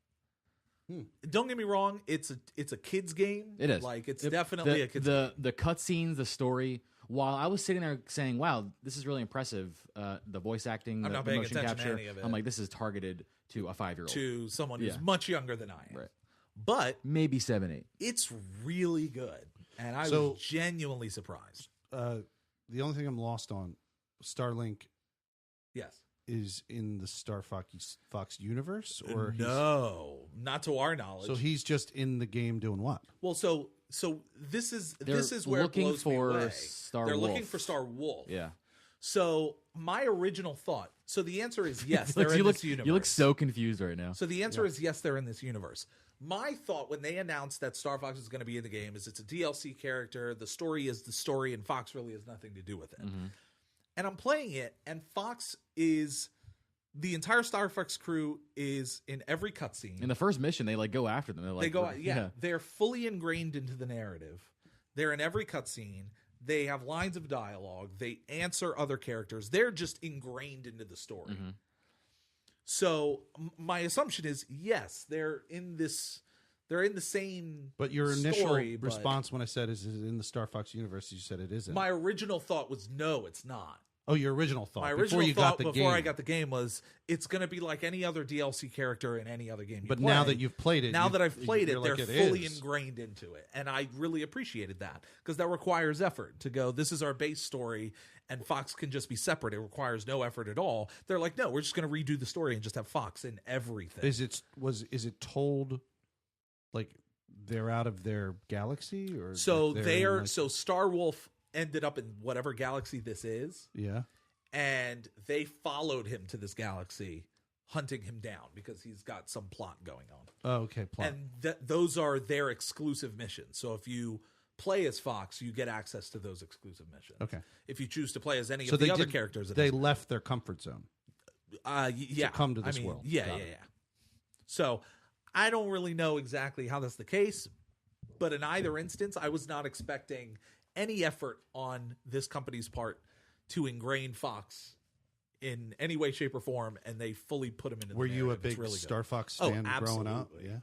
Don't get me wrong, it's a kid's game. It is. Like it's definitely a kid's game. The cutscenes, the story. While I was sitting there saying, "Wow, this is really impressive," the voice acting, I'm the not paying motion attention capture, to any of it. I'm like, this is targeted to a 5-year-old, to someone who's much younger than I am. Right. But maybe 7, 8. It's really good, and I was genuinely surprised. The only thing I'm lost on, Starlink. Yes. Is in the Star Fox universe, or no, not to our knowledge. So he's just in the game doing what? Well, so this is where it blows me away. They're looking for Star Wolf. Yeah. So my original thought. So the answer is yes, Like, they're in this universe. You look so confused right now. So the answer is yes, they're in this universe. My thought when they announced that Star Fox is going to be in the game is it's a DLC character. The story is the story, and Fox really has nothing to do with it. And I'm playing it, and Fox is the entire Star Fox crew is in every cutscene. In the first mission, they like go after them. They're like, They go, they're fully ingrained into the narrative. They're in every cutscene. They have lines of dialogue. They answer other characters. They're just ingrained into the story. So my assumption is yes, they're in this. They're in the same. But your initial story, response when I said is it in the Star Fox universe, you said it isn't. My original thought was no, it's not. Oh, your original thought. My original before you thought got the before game. I got the game was it's going to be like any other DLC character in any other game. You But play. now that you've played it, now that I've played it, you're they're like, fully is. ingrained into it, and I really appreciated that because that requires effort to go. This is our base story, and Fox can just be separate. It requires no effort at all. They're like, no, we're just going to redo the story and just have Fox in everything. Is it told like they're out of their galaxy or So like they in, are. like- So Star Wolf ended up in whatever galaxy this is. yeah. And they followed him to this galaxy, hunting him down because he's got some plot going on. Oh, okay. Plot. And those are their exclusive missions. So if you play as Fox, you get access to those exclusive missions. Okay. If you choose to play as any so of the they other did- characters, it they doesn't left their comfort zone. yeah, come to this world. Yeah, Got yeah, it. yeah. So I don't really know exactly how that's the case, but in either instance, I was not expecting any effort on this company's part to ingrain Fox in any way, shape, or form, and they fully put him into. Were the you a narrative. It's big really good. Star Fox Oh, fan growing up? absolutely. Yeah.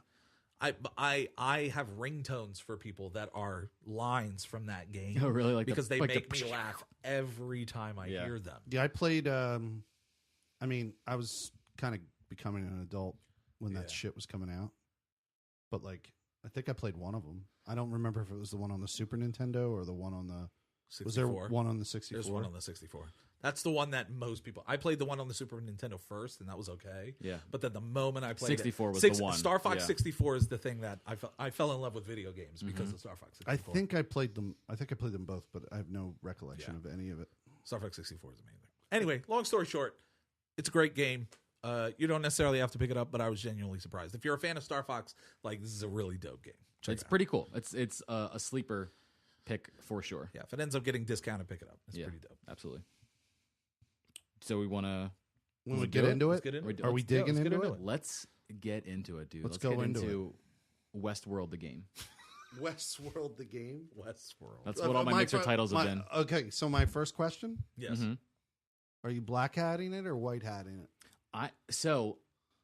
I have ringtones for people that are lines from that game. Oh, really? Like because the, they like make the, me laugh every time I Yeah. hear them. Yeah, I played. I mean, I was kind of becoming an adult when that Yeah. shit was coming out, but like, I think I played one of them. I don't remember if it was the one on the Super Nintendo or the one on the. 64. Was there one on the 64? There's one on the 64. That's the one that most people. I played the one on the Super Nintendo first, and that was okay. Yeah. But then the moment I played 64 it, was the one. Star Fox Yeah. 64 is the thing that I fell in love with video games because of Star Fox 64. I think I played them. I think I played them both, but I have no recollection of any of it. Star Fox 64 is amazing. Anyway, long story short, it's a great game. You don't necessarily have to pick it up, but I was genuinely surprised. If you're a fan of Star Fox, like this is a really dope game. Check It's it out. pretty cool. It's a sleeper pick for sure. Yeah, if it ends up getting discounted, pick it up. It's pretty dope. Absolutely. So we want to When we do get it? into Let's it, get into it. are we Yeah, digging let's get into into it? let's get into it, dude. Let's get go into into Westworld the game. Westworld, the game. Westworld. That's what all my mixer titles have been. Okay, so my first question: Yes. Mhm. are you black hatting it or white hatting it?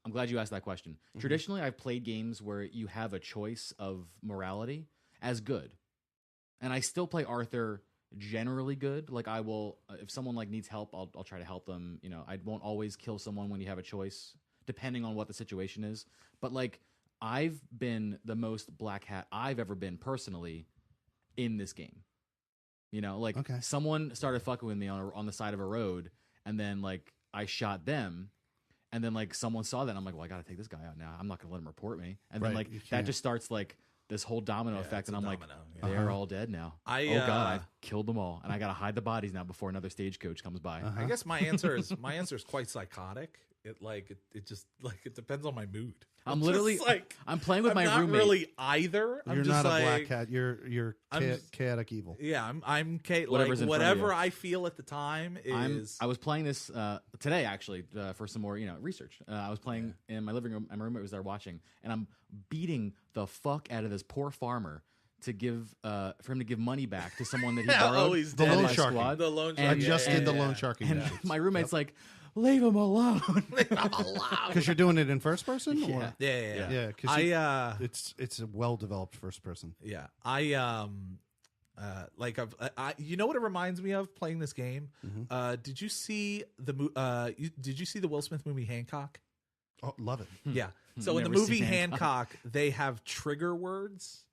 I'm glad you asked that question. Traditionally, I've played games where you have a choice of morality as good, and I still play Arthur generally good. Like I will, if someone like needs help, I'll try to help them. You know, I won't always kill someone when you have a choice, depending on what the situation is. But like I've been the most black hat I've ever been personally in this game. You know, like Okay. someone started fucking with me on the side of a road, and then like I shot them. And then like someone saw that, and I'm like, well, I got to take this guy out now. I'm not going to let him report me. And then Right, like you that can't. just starts like this whole domino effect, it's and a I'm domino, like, yeah. they're all dead now. I, oh god, I've killed them all, and I got to hide the bodies now before another stagecoach comes by. I guess my answer is quite psychotic. It just like it depends on my mood. I'm It's literally just, like I'm playing with I'm my not roommate. really either. I'm You're just not like, a black hat. You're I'm just- chaotic evil. Yeah, I'm Kate. Whatever's Like in front of whatever you. I feel at the time is. I was playing this today actually for some more research. I was playing in my living room, and my roommate was there watching, and I'm beating the fuck out of this poor farmer to give for him to give money back to someone that he borrowed. he's The dead. loan my sharking. squad. The loan I sharking. just Yeah, did the yeah, loan yeah. sharking. And my roommate's like, leave him alone. Because you're doing it in first person. Yeah. Or? Yeah. Yeah, because I it's a well developed first person. yeah. I like I you know what it reminds me of playing this game? Did you see did you see the Will Smith movie Hancock? Oh, love it. Yeah. So in the Never movie seen Hancock. Hancock, they have trigger words.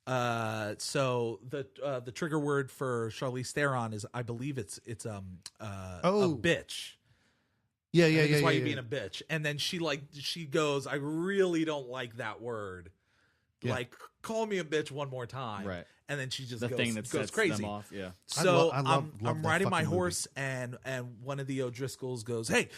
So the trigger word for Charlize Theron is, I believe it's a bitch. Yeah, I yeah, think yeah. it's why yeah, you're being a bitch. And then she goes, I really don't like that word. Yeah. Like, call me a bitch one more time. Right. And then she just The goes, thing that goes sets crazy. them off. Yeah. So I love I'm that riding my fucking horse, and one of the O'Driscolls goes, hey.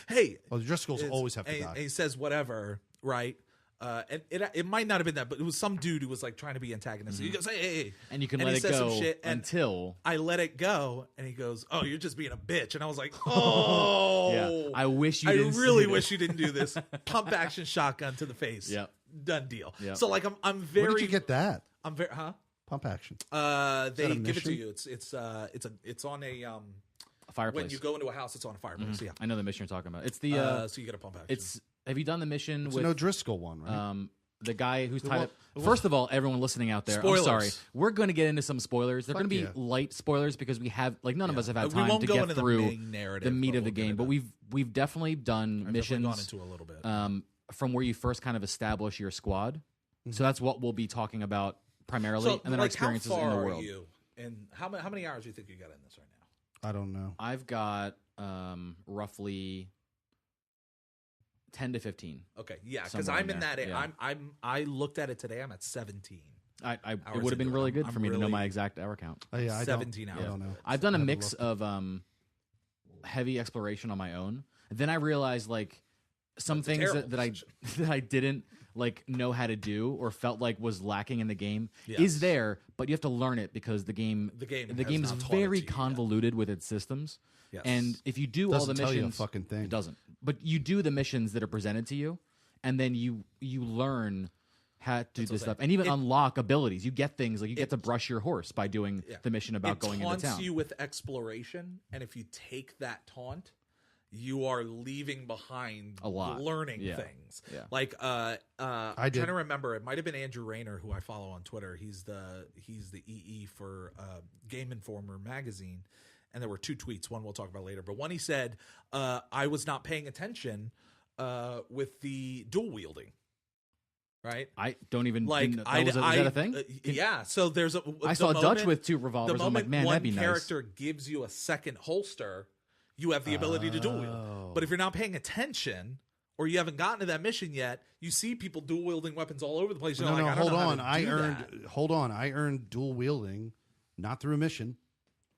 Well, the Driscolls always have to and die. he says whatever, right? And it might not have been that, but it was some dude who was like trying to be antagonistic. He goes, hey. And you can And let he it says some go shit, and until. I let it go, and he goes, "Oh, you're just being a bitch." And I was like, "Oh, Yeah. I wish you I didn't really say wish this. you didn't do this." Pump action shotgun to the face. Yep. Done deal. Yep. So like I'm very. Where did you get that? I'm very. Huh? Pump action. They a give it to mission? you. It's on a A fireplace. when you go into a house, it's on a fireplace. Yeah. I know the mission you're talking about. It's the. So you get a pump action. It's. Have you done the mission It's with an O'Driscoll one, right? the guy who's tied one- up? First of all, everyone listening out there, Spoilers. I'm sorry. We're going to get into some spoilers. They're Fuck going to be yeah. light spoilers because we have none of us have had We time won't to go get into the through main narrative, the meat but of the we'll get game. But into we've definitely done I've missions definitely gone into a little bit. from where you first kind of establish your squad. So that's what we'll be talking about primarily, So, and then our like, experiences how far in the are world. you? And how many hours do you think you got in this right now? I don't know. I've got roughly 10 to 15. Okay, yeah, because Somewhere I'm in in there, that. yeah. I looked at it today. I'm at 17. It Hours would have been into it. really good I'm for me to know really- my exact hour count. Oh, yeah, I 17 don't, hours. I don't know. I've done a I haven't mix looked. of heavy exploration on my own. Then I realized like some That's a things terrible that I decision. that I didn't like know how to do or felt like was lacking in the game Yes. is there, but you have to learn it because the game The game has is not taught it very to you yet. convoluted with its systems. Yes. And if you do all the Doesn't tell you a missions, fucking thing. it doesn't. But you do the missions that are presented to you, and then you learn how to do what I'm this stuff, saying. and even It- unlock abilities. You get things like you get to brush your horse by doing Yeah. the mission about It going into taunts town. you with exploration, and if you take that taunt, you are leaving behind A lot. learning Yeah. things. Yeah. Like I'm did. trying to remember. It might have been Andrew Rayner, who I follow on Twitter. He's the EE for Game Informer magazine, and there were two tweets. One we'll talk about later, but one he said, "I was not paying attention with the dual wielding." Right. I don't even Like didn't know- is that a thing? Yeah. So there's a. I the saw Dutch moment- with two the revolvers. I'm like, moment man, one that'd be nice. character gives you a second holster, you have the ability to dual Oh. wield. But if you're not paying attention or you haven't gotten to that mission yet, you see people dual wielding weapons all over the place. You're No, like, no, I don't hold know how on. to I do earned. that. Hold on. I earned dual wielding, not through a mission.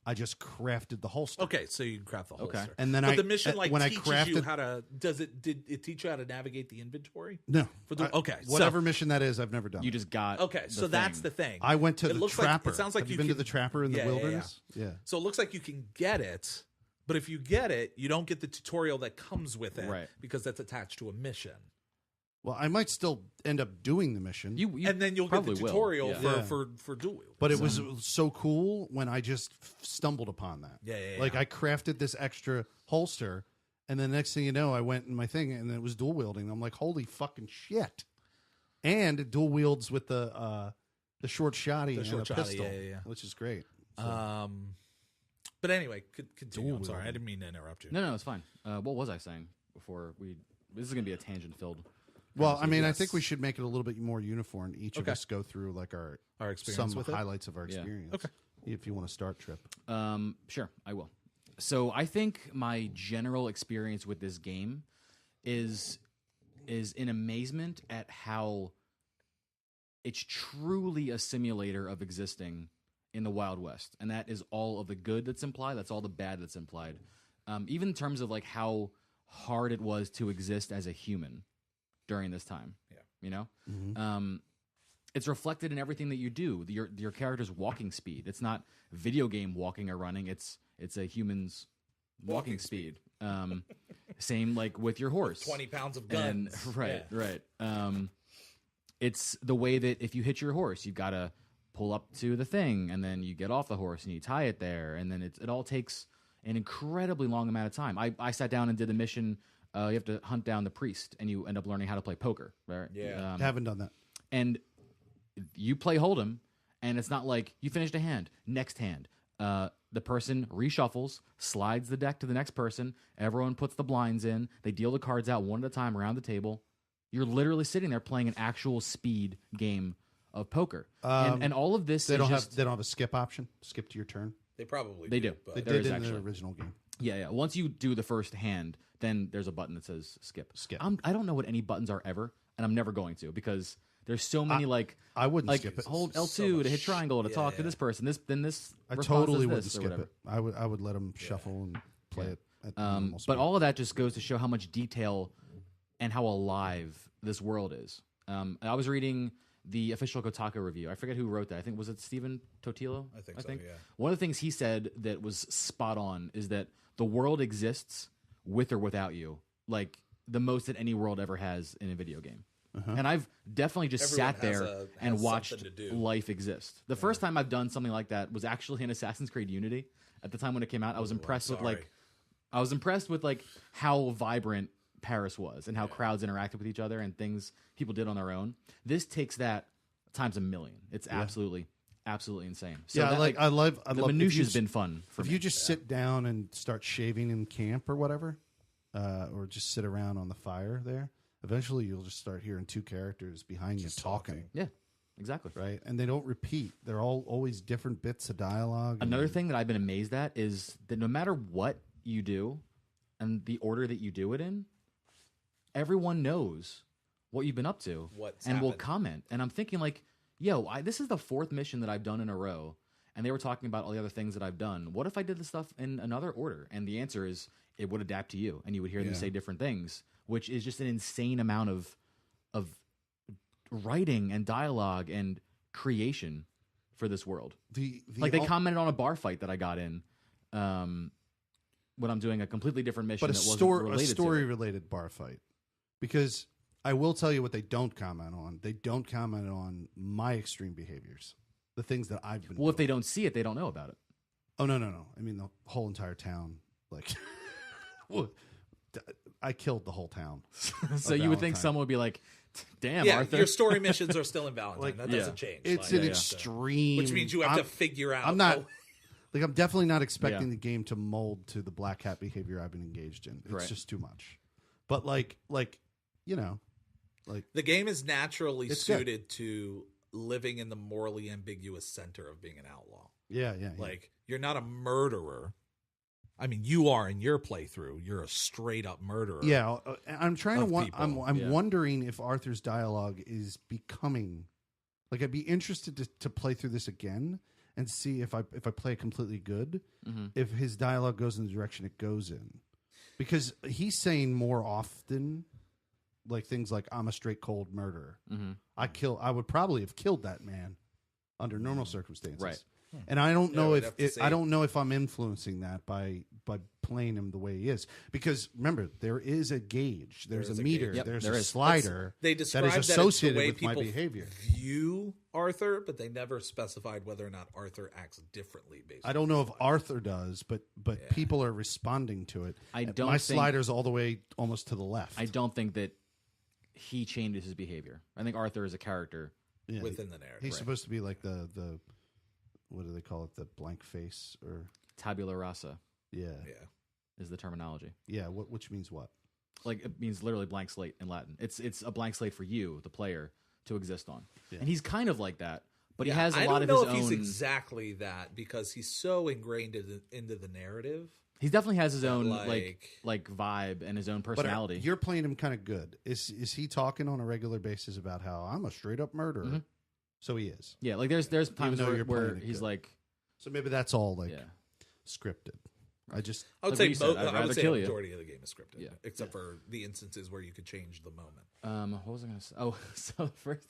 I just crafted the holster. Okay, so you can craft the holster. Okay. And then but I- the mission when like I teaches you crafted- how to. Did it teach you how to navigate the inventory? No. For the- okay, so- Whatever mission that is, I've never done. You just got Okay, so that's the thing. I went to It the looks like- trapper. it sounds like Have you you been to can- the trapper in Yeah, the yeah, yeah. wilderness? Yeah. So it looks like you can get it, but if you get it, you don't get the tutorial that comes with it, Right. Because that's attached to a mission. Well, I might still end up doing the mission. You And then you'll get the probably will. tutorial Yeah. Yeah. for dual wield. But it was so cool when I just stumbled upon that. Yeah. Like I crafted this extra holster, and then next thing you know, I went in my thing, and it was dual wielding. I'm like, holy fucking shit! And it dual wields with the short shotty and short a shotty, pistol, yeah. which is great. But anyway, continue. Dual I'm sorry, I wielding. didn't mean to interrupt you. No, it's fine. What was I saying before we? This is gonna be a tangent filled. Well, I mean, I yes. think we should make it a little bit more uniform. Each of Okay. us go through like our experience some with it? highlights of our Yeah. experience. Okay. If you want to start, Trip. Sure, I will. So I think my general experience with this game is in amazement at how it's truly a simulator of existing in the Wild West, and that is all of the good that's implied. That's all the bad that's implied. Even in terms of like how hard it was to exist as a human during this time. Yeah. You know. Mm-hmm. It's reflected in everything that you do. Your character's walking speed. It's not video game walking or running. It's a human's walking speed. Same like with your horse. 20 pounds of And guns. right, Yeah. right. It's the way that if you hit your horse, you've got to pull up to the thing, and then you get off the horse and you tie it there, and then it all takes an incredibly long amount of time. I sat down and did the mission. You have to hunt down the priest, and you end up learning how to play poker. Right? Yeah. Haven't done that. And you play Hold'em, and it's not like you finished a hand, next hand. The person reshuffles, slides the deck to the next person. Everyone puts the blinds in. They deal the cards out one at a time around the table. You're literally sitting there playing an actual speed game of poker, and all of this They is don't just, have. They don't have a skip option. Skip to your turn. They probably They do. But They There did is in the actually. original game. yeah. Once you do the first hand, then there's a button that says skip. Skip. I don't know what any buttons are ever, and I'm never going to because There's so many I wouldn't like skip it. hold So L2 much to hit triangle to yeah, talk to yeah. this person. This I response totally is wouldn't this or skip whatever. it. I would let them shuffle and play it at normal But speed. all of that just goes to show how much detail and how alive this world is. I was reading the official Kotaku review. I forget who wrote that. I think was it Stephen Totilo? I think so, yeah. One of the things he said that was spot on is that the world exists with or without you, like the most that any world ever has in a video game. And I've definitely just Everyone sat there has and watched something to do. life exist. The first time I've done something like that was actually in Assassin's Creed Unity. At the time when it came out, I was impressed with how vibrant Paris was and how crowds interacted with each other and things people did on their own. This takes that times a million. It's absolutely insane. So yeah, that, I love the minutia's been fun for if me. you just sit down and start shaving in camp or whatever, or just sit around on the fire there, eventually you'll just start hearing two characters behind you talking. Yeah, exactly. Right, and they don't repeat. They're all always different bits of dialogue. Another thing that I've been amazed at is that no matter what you do and the order that you do it in, everyone knows what you've been up to What's and will happened. comment. And I'm thinking like, yo, this is the fourth mission that I've done in a row. And they were talking about all the other things that I've done. What if I did this stuff in another order? And the answer is it would adapt to you and you would hear them say different things, which is just an insane amount of writing and dialogue and creation for this world. They commented on a bar fight that I got in when I'm doing a completely different mission but that wasn't related a to story it. related bar fight, because I will tell you what they don't comment on. They don't comment on my extreme behaviors, the things that I've been. Well, if doing. they don't see it, they don't know about it. Oh no! I mean the whole entire town. Like, I killed the whole town. So you would think Valentine. someone would be like, "Damn, Yeah, Arthur." your story missions are still in Valentine. That yeah. doesn't change. It's Like, an so- extreme, which means you have to figure out. I'm not. oh, Like, I'm definitely not expecting Yeah. the game to mold to the black hat behavior I've been engaged in. It's Right. just too much. But like you know, like the game is naturally It's good. suited to living in the morally ambiguous center of being an outlaw. yeah. Like, you're not a murderer. I mean, you are in your playthrough. You're a straight up murderer. Yeah, I'm trying to. of people. I'm Yeah. wondering if Arthur's dialogue is becoming. Like, I'd be interested to play through this again and see if I play it completely good, if his dialogue goes in the direction it goes in, because he's saying more often, like things like "I'm a straight cold murderer." I would probably have killed that man under normal circumstances. Right. And I don't Yeah, know we'd have to see. I don't know if I'm influencing that by playing him the way he is, because remember, there is a gauge, there's is a a meter, gauge. Yep, there's there a is. slider They that describe is that it's the associated way with my people behavior. view Arthur, but they never specified whether or not Arthur acts differently. Based I on don't know if his life. Arthur does, but people are responding to it. I don't My think- slider's all the way almost to the left. I don't think that he changes his behavior. I think Arthur is a character. Yeah, within the narrative. he's supposed to be like the what do they call it? The blank face, or Tabula rasa yeah. is the terminology. Which means what? Like, it means literally blank slate in Latin. It's a blank slate for you, the player, to exist on. And he's kind of like that, but he has a lot of his I don't know if own. he's exactly that, because he's so ingrained into the narrative. He definitely has his own like- like vibe and his own But personality. you're playing him kind of good. Is he talking on a regular basis about how I'm a straight up murderer? So he is. Yeah, like there's times though where, you're where playing it he's good. like, So maybe that's all like yeah, scripted. I just I would Like say what you said, I'd I would rather say kill the you. majority of the game is scripted, Yeah. except for the instances where you could change the moment. what was I going to say? Oh, so first,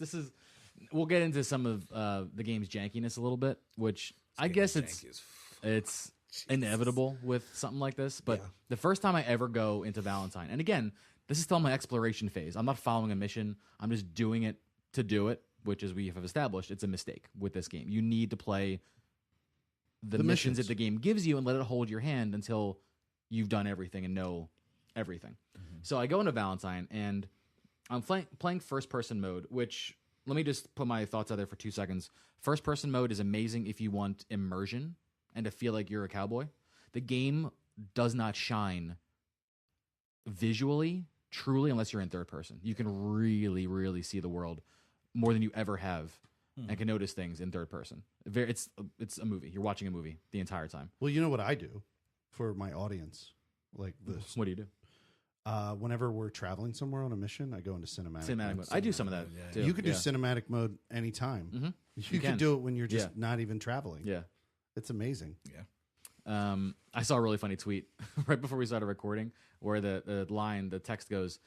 we'll get into some of the game's jankiness a little bit, which I Game guess is it's janky as it's inevitable with something like this. But Yeah. the first time I ever go into Valentine, and again, this is still my exploration phase. I'm not following a mission. I'm just doing it to do it, which, as we have established, it's a mistake with this game. You need to play the missions that the game gives you and let it hold your hand until you've done everything and know everything. So I go into Valentine, and I'm playing first-person mode, which, let me just put my thoughts out there for 2 seconds. First-person mode is amazing if you want immersion and to feel like you're a cowboy. The game does not shine visually, truly, unless you're in third person. You can really, really see the world more than you ever have and can notice things in third person. It's a movie. You're watching a movie the entire time. well, you know what I do for my audience, like this. What do you do? Whenever we're traveling somewhere on a mission, I go into cinematic mode. I do some of that too. You could do cinematic mode anytime. Mm-hmm. You can do it when you're just not even traveling. Yeah. It's amazing. Yeah. I saw a really funny tweet right before we started recording where the text goes,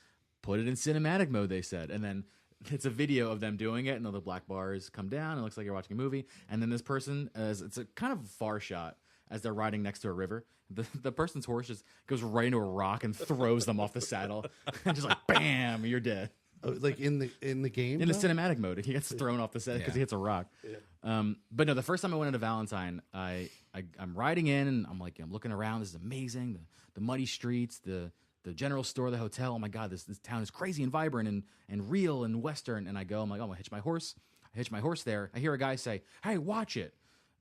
"Put it in cinematic mode," they said. And then it's a video of them doing it, and all the black bars come down. It looks like you're watching a movie. And then this person, it's a kind of far shot as they're riding next to a river. The person's horse just goes right into a rock and throws them off the saddle. And just like, bam, you're dead. Oh, like in the game? In the cinematic mode, he gets thrown off the set because he hits a rock. Yeah. But no, the first time I went into Valentine, I'm riding in and I'm looking around. This is amazing. The muddy streets, the general store, the hotel. Oh my God, this town is crazy and vibrant and real and Western. And I'm like, oh, I'm gonna hitch my horse. I hitch my horse there. I hear a guy say, "Hey, watch it."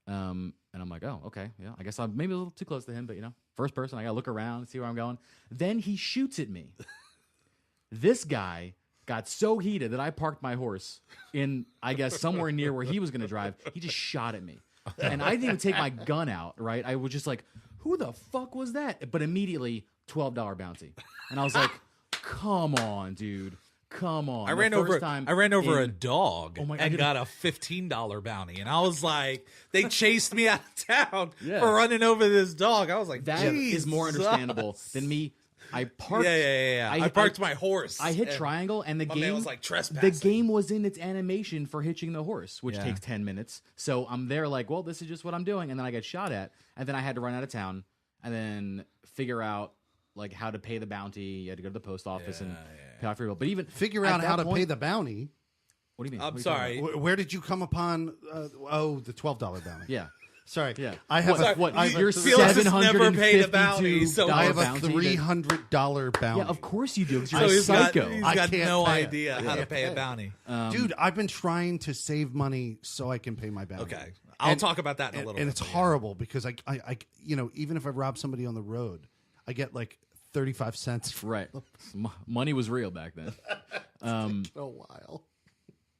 And I'm like, oh, okay, yeah. I guess I'm maybe a little too close to him, but first person, I gotta look around, see where I'm going. Then he shoots at me. This guy got so heated that I parked my horse in, I guess, somewhere near where he was going to drive. He just shot at me. And I didn't even take my gun out, right? I was just like, who the fuck was that? But immediately, $12 bounty. And I was like, come on, dude. Come on. I ran over a dog God, and got a $15 bounty. And I was like, they chased me out of town Yeah. for running over this dog. I was like, that is more understandable than me. I parked. Yeah. I parked my horse. I hit triangle, and the my game man was like trespassing. The game was in its animation for hitching the horse, which Yeah. takes 10 minutes. So I'm there like, well, this is just what I'm doing, and then I get shot at, and then I had to run out of town, and then figure out like how to pay the bounty. You had to go to the post office and pay off your bill. But even Figure at out that how to point- pay the bounty. What do you mean? I'm What are you talking sorry. Where did you come upon? The $12 bounty. about? Yeah. Sorry. Yeah. I have You're Felix has never paid a bounty, $752 so I have a bounty that- $300 bounty. Yeah, of course you do. Because you're So a he's got, psycho. he's I got can't no pay it. idea how to pay a bounty. Dude, I've been trying to save money so I can pay my bounty. Okay. I'll talk about that in a little bit. And it's horrible because I even if I rob somebody on the road, I get like 35 cents. Right. Money was real back then. A while.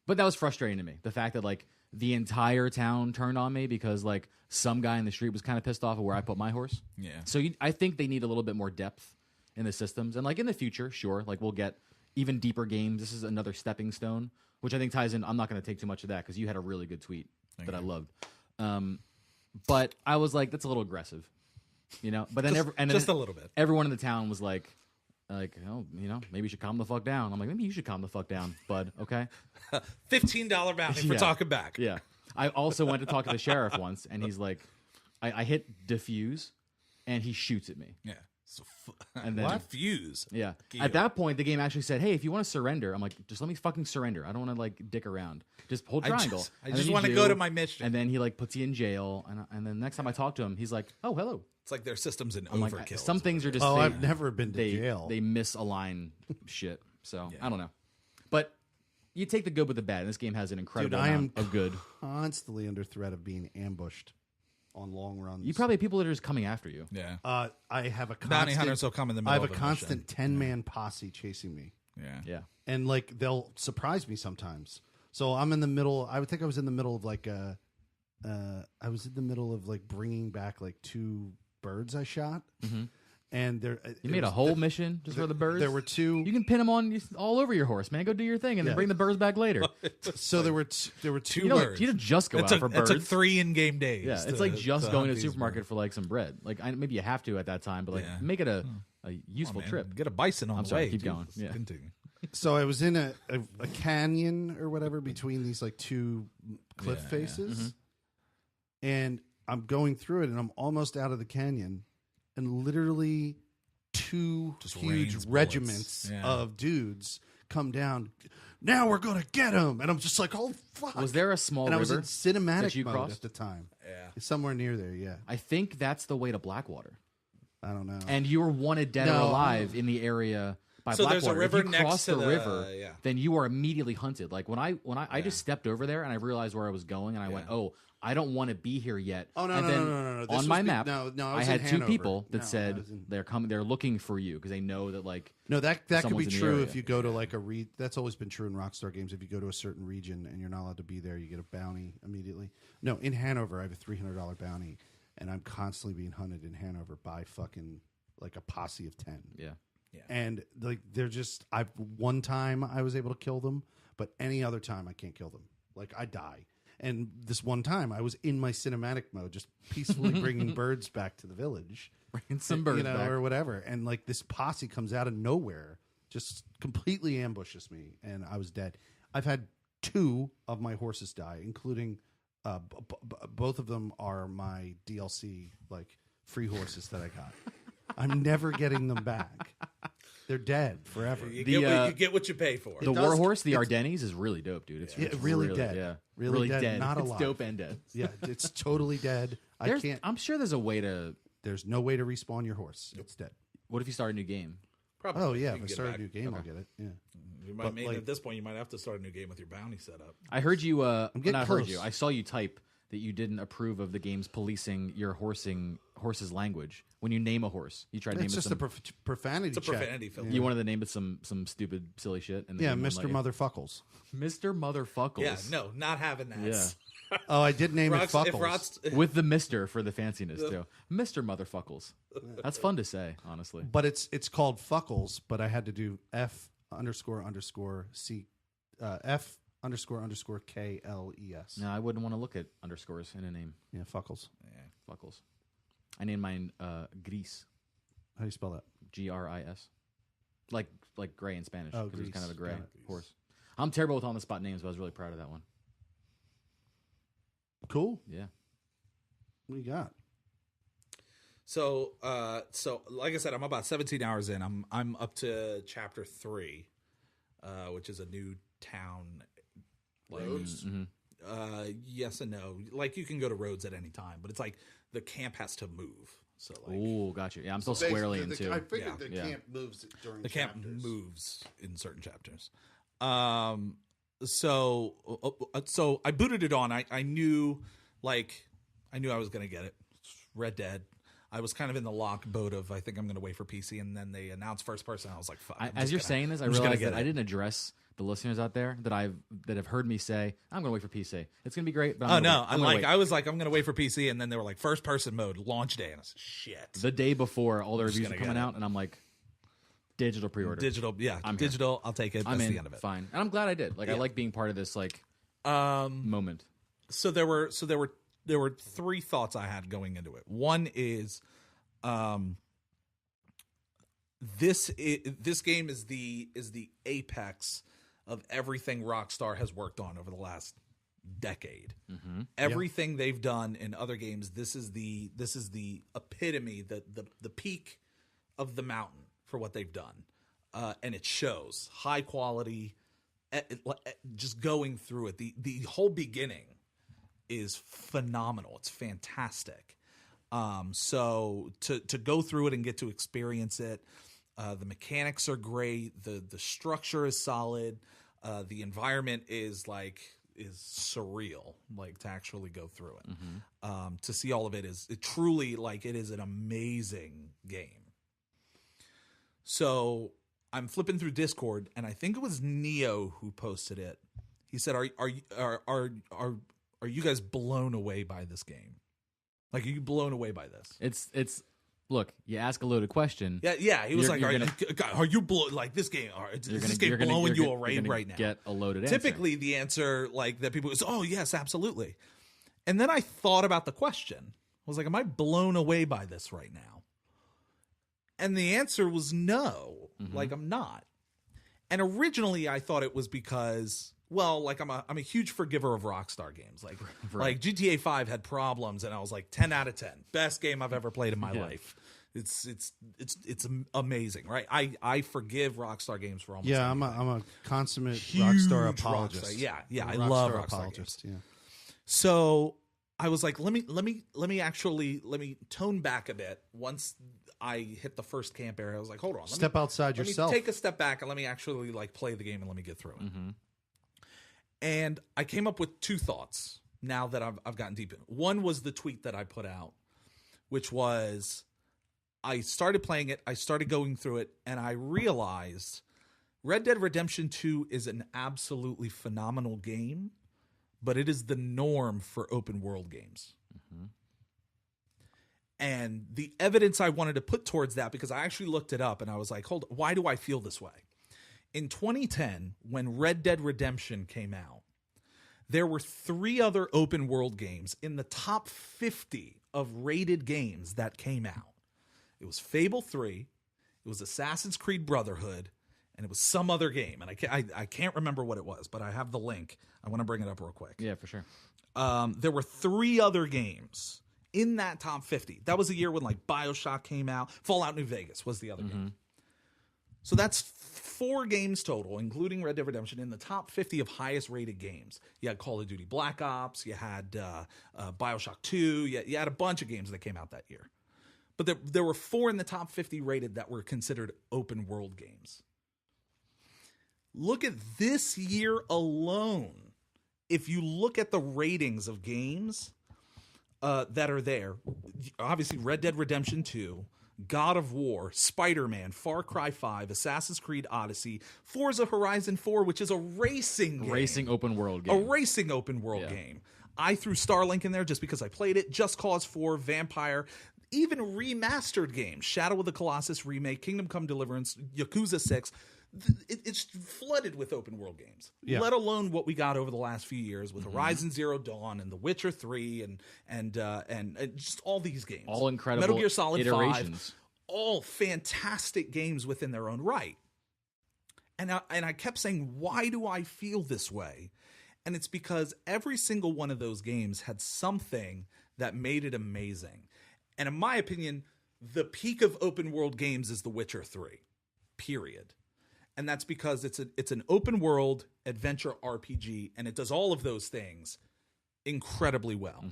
But that was frustrating to me. The fact that like the entire town turned on me because like some guy in the street was kind of pissed off of where I put my horse. Yeah. So I think they need a little bit more depth in the systems. And like in the future, sure, like we'll get even deeper games. This is another stepping stone, which I think ties in. I'm not going to take too much of that because you had a really good tweet that I loved. But I was like, that's a little aggressive, But then just a little bit. Everyone in the town was like, oh, maybe you should calm the fuck down. I'm like, maybe you should calm the fuck down, bud. Okay. $15 bounty for Yeah. talking back. Yeah. I also went to talk to the sheriff once, and he's like, I hit diffuse, and he shoots at me. Yeah. So And then Fuse. Yeah. Deal. At that point, the game actually said, "Hey, if you want to surrender," I'm like, "Just let me fucking surrender. I don't want to like dick around. Just hold triangle." I And just then want to you go do, to my mission. And then he like puts you in jail, and then next time I talk to him, he's like, "Oh, hello." It's like their system's in I'm like, overkill. some things are just. Oh, they, I've never been to they, jail. They misalign shit. So I don't know, but you take the good with the bad. And this game has an incredible I am amount of good. constantly under threat of being ambushed on long runs. You probably have people that are just coming after you. Yeah. I have a constant, Bounty hunters will come in the middle I have a of constant 10-man posse chasing me. mission. Yeah. And like they'll surprise me sometimes. So I'm in the middle. I would think I was in the middle of like I was in the middle of like bringing back like 2 birds I shot, and there You made a whole mission just for the birds. There were 2. You can pin them on all over your horse, man. Go do your thing, and then bring the birds back later. So there were 2 You don't, birds. you don't just go It out took, for it birds. took 3 in-game days. Yeah, it's like just going hunt to the these supermarket birds. for like some bread. Like maybe you have to at that time, but like Yeah. make it a useful Man, trip. Get a bison on I'm the sorry, way. keep too. going. Yeah. Continue. So I was in a canyon or whatever between these like 2 cliff Yeah, faces, and I'm going through it, and I'm almost out of the canyon, and literally 2 Just huge rains regiments bullets. Yeah. of dudes come down. Now we're gonna get him, and I'm just like, oh fuck! Was there a small and I was river in cinematic that you mode crossed? at the time. Yeah. Somewhere near there. Yeah, I think that's the way to Blackwater. I don't know. And you were wanted dead or No. alive in the area by So there's Blackwater. a river if you next cross to the the- river, yeah. then you are immediately hunted. Like when I just stepped over there and I realized where I was going, and I went, oh, I don't want to be here yet. Oh, no, and no, then no. This on was my the- map, no, I I was had in 2 Hanover. people that No, I said was in- they're coming. They're looking for you because they know that like No, that could be someone's in the true area. if you go to like a that's always been true in Rockstar games. If you go to a certain region and you're not allowed to be there, you get a bounty immediately. No, in Hanover, I have a $300 bounty, and I'm constantly being hunted in Hanover by fucking like a posse of 10. yeah. And like they're just one time I was able to kill them, but any other time I can't kill them. Like I die. And this one time I was in my cinematic mode, just peacefully bringing birds back to the village. Bringing some birds back. Or whatever. And like this posse comes out of nowhere, just completely ambushes me, and I was dead. I've had 2 of my horses die, including both of them are my DLC, like free horses that I got. I'm never getting them back. They're dead forever. You get what you pay for. The warhorse, the Ardennes, is really dope, dude. It's really dead. Yeah, Really dead. Not it's alive. dope and dead. Yeah, it's totally dead. I'm sure there's a way to. There's no way to respawn your horse. It's dead. What if you start a new game? Probably. Oh yeah, You if can I get start back. a new game, I'll get it. Yeah. You might, But, maybe like- at this point, you might have to start a new game with your bounty set up. I heard you. I'm getting not heard close. you. I saw you type that you didn't approve of the game's policing your horse's language. When you name a horse, you try to name It's it just some. a profanity. It's a check. profanity filter. You wanted to name it some stupid, silly shit. And the Yeah, game wouldn't Mr. let you. Motherfuckles. Mr. Motherfuckles. Yeah, no, not having that. Yeah. Oh, I did name it If Fuckles. Rots, With the Mister for the fanciness too. Mr. Motherfuckles. That's fun to say, honestly. But it's called Fuckles, but I had to do F__C F__KLES. No, I wouldn't want to look at underscores in a name. Yeah, Fuckles. Fuckles. I named mine Gris. How do you spell that? GRIS. Like gray in Spanish. Oh, because it's kind of a Gris. gray Got it. horse. I'm terrible with on the spot names, but I was really proud of that one. Cool. Yeah. What do you got? so like I said, I'm about 17 hours in. I'm up to chapter 3, which is a new town. Roads? Yes and no. Like you can go to roads at any time, but it's like the camp has to move. So like Ooh, gotcha. Yeah, I'm still squarely in two. I figured Yeah. the Yeah. camp moves during the camp chapters. moves in certain chapters. So I booted it on. I knew I was gonna get it. Red Dead. I was kind of in the lock boat of I think I'm gonna wait for PC, and then they announced first person. I was like, fuck. As you're saying this, I I'm just gonna realized get that I it. didn't address the listeners out there that have heard me say I'm going to wait for PC. It's going to be great. But Oh I'm gonna no! wait. I'm gonna like wait. I was like I'm gonna wait for PC, and then they were like first person mode launch day, and I was like, shit. The day before all the just reviews are gonna get coming it. out, and I'm like, digital pre-order. Digital, yeah, I'm here. digital. I'll take it. I'm That's in. the end of it. Fine, and I'm glad I did. Like I Yeah. like being part of this like Um, moment. so there were 3 thoughts I had going into it. One is, this game is the apex of everything Rockstar has worked on over the last decade. Everything they've done in other games, this is the epitome, the peak of the mountain for what they've done, and it shows high quality. Just going through it, the whole beginning is phenomenal. It's fantastic. So to go through it and get to experience it, the mechanics are great. The structure is solid. The environment is surreal. Like to actually go through it, to see all of it is truly it is an amazing game. So I'm flipping through Discord, and I think it was Neo who posted it. He said, "Are you guys blown away by this game? Like, are you blown away by this?" It's look, you ask a loaded question. Yeah. He was You're like, "Are you blown? Like this game? Is this game blowing you away right now?" Get a loaded answer. Typically, the answer that people is, "Oh yes, absolutely." And then I thought about the question. I was like, "Am I blown away by this right now?" And the answer was no. Like I'm not. And originally, I thought it was because, well, I'm a huge forgiver of Rockstar games. Like GTA 5 had problems, and I was like 10 out of 10, best game I've ever played in my life. It's amazing, right? I forgive Rockstar games for almost. Yeah, anything. I'm a consummate Huge Rockstar apologist. Rockstar. Yeah, I'm a I love Rockstar Rockstar apologist. games. Yeah. So I was like, let me tone back a bit. Once I hit the first camp area, I was like, hold on, Step outside yourself. Let me take a step back and let me actually play the game and let me get through it. And I came up with 2 thoughts now that I've gotten deep in. One was the tweet that I put out, which was I started playing it, I started going through it, and I realized Red Dead Redemption 2 is an absolutely phenomenal game, but it is the norm for open world games. And the evidence I wanted to put towards that, because I actually looked it up and I was like, hold on, why do I feel this way? In 2010, when Red Dead Redemption came out, there were 3 other open world games in the top 50 of rated games that came out. It was Fable 3, it was Assassin's Creed Brotherhood, and it was some other game. And I can't remember what it was, but I have the link. I want to bring it up real quick. Yeah, for sure. There were 3 other games in that top 50. That was a year when like BioShock came out. Fallout New Vegas was the other game. So that's 4 games total, including Red Dead Redemption, in the top 50 of highest rated games. You had Call of Duty Black Ops, you had BioShock 2, you had a bunch of games that came out that year. But there were 4 in the top 50 rated that were considered open world games. Look at this year alone. If you look at the ratings of games that are there, obviously Red Dead Redemption 2, God of War, Spider-Man, Far Cry 5, Assassin's Creed Odyssey, Forza Horizon 4, which is a racing game. Racing open world game. A racing open world game. I threw Starlink in there just because I played it. Just Cause 4, Vampire, even remastered games. Shadow of the Colossus remake, Kingdom Come Deliverance, Yakuza 6. It's flooded with open world games, let alone what we got over the last few years with Horizon Zero Dawn and The Witcher 3 and just all these games. All incredible Metal Gear Solid iterations. 5. All fantastic games within their own right. And I kept saying, why do I feel this way? And it's because every single one of those games had something that made it amazing. And in my opinion, the peak of open world games is The Witcher 3, period. And that's because it's an open world adventure RPG, and it does all of those things incredibly well.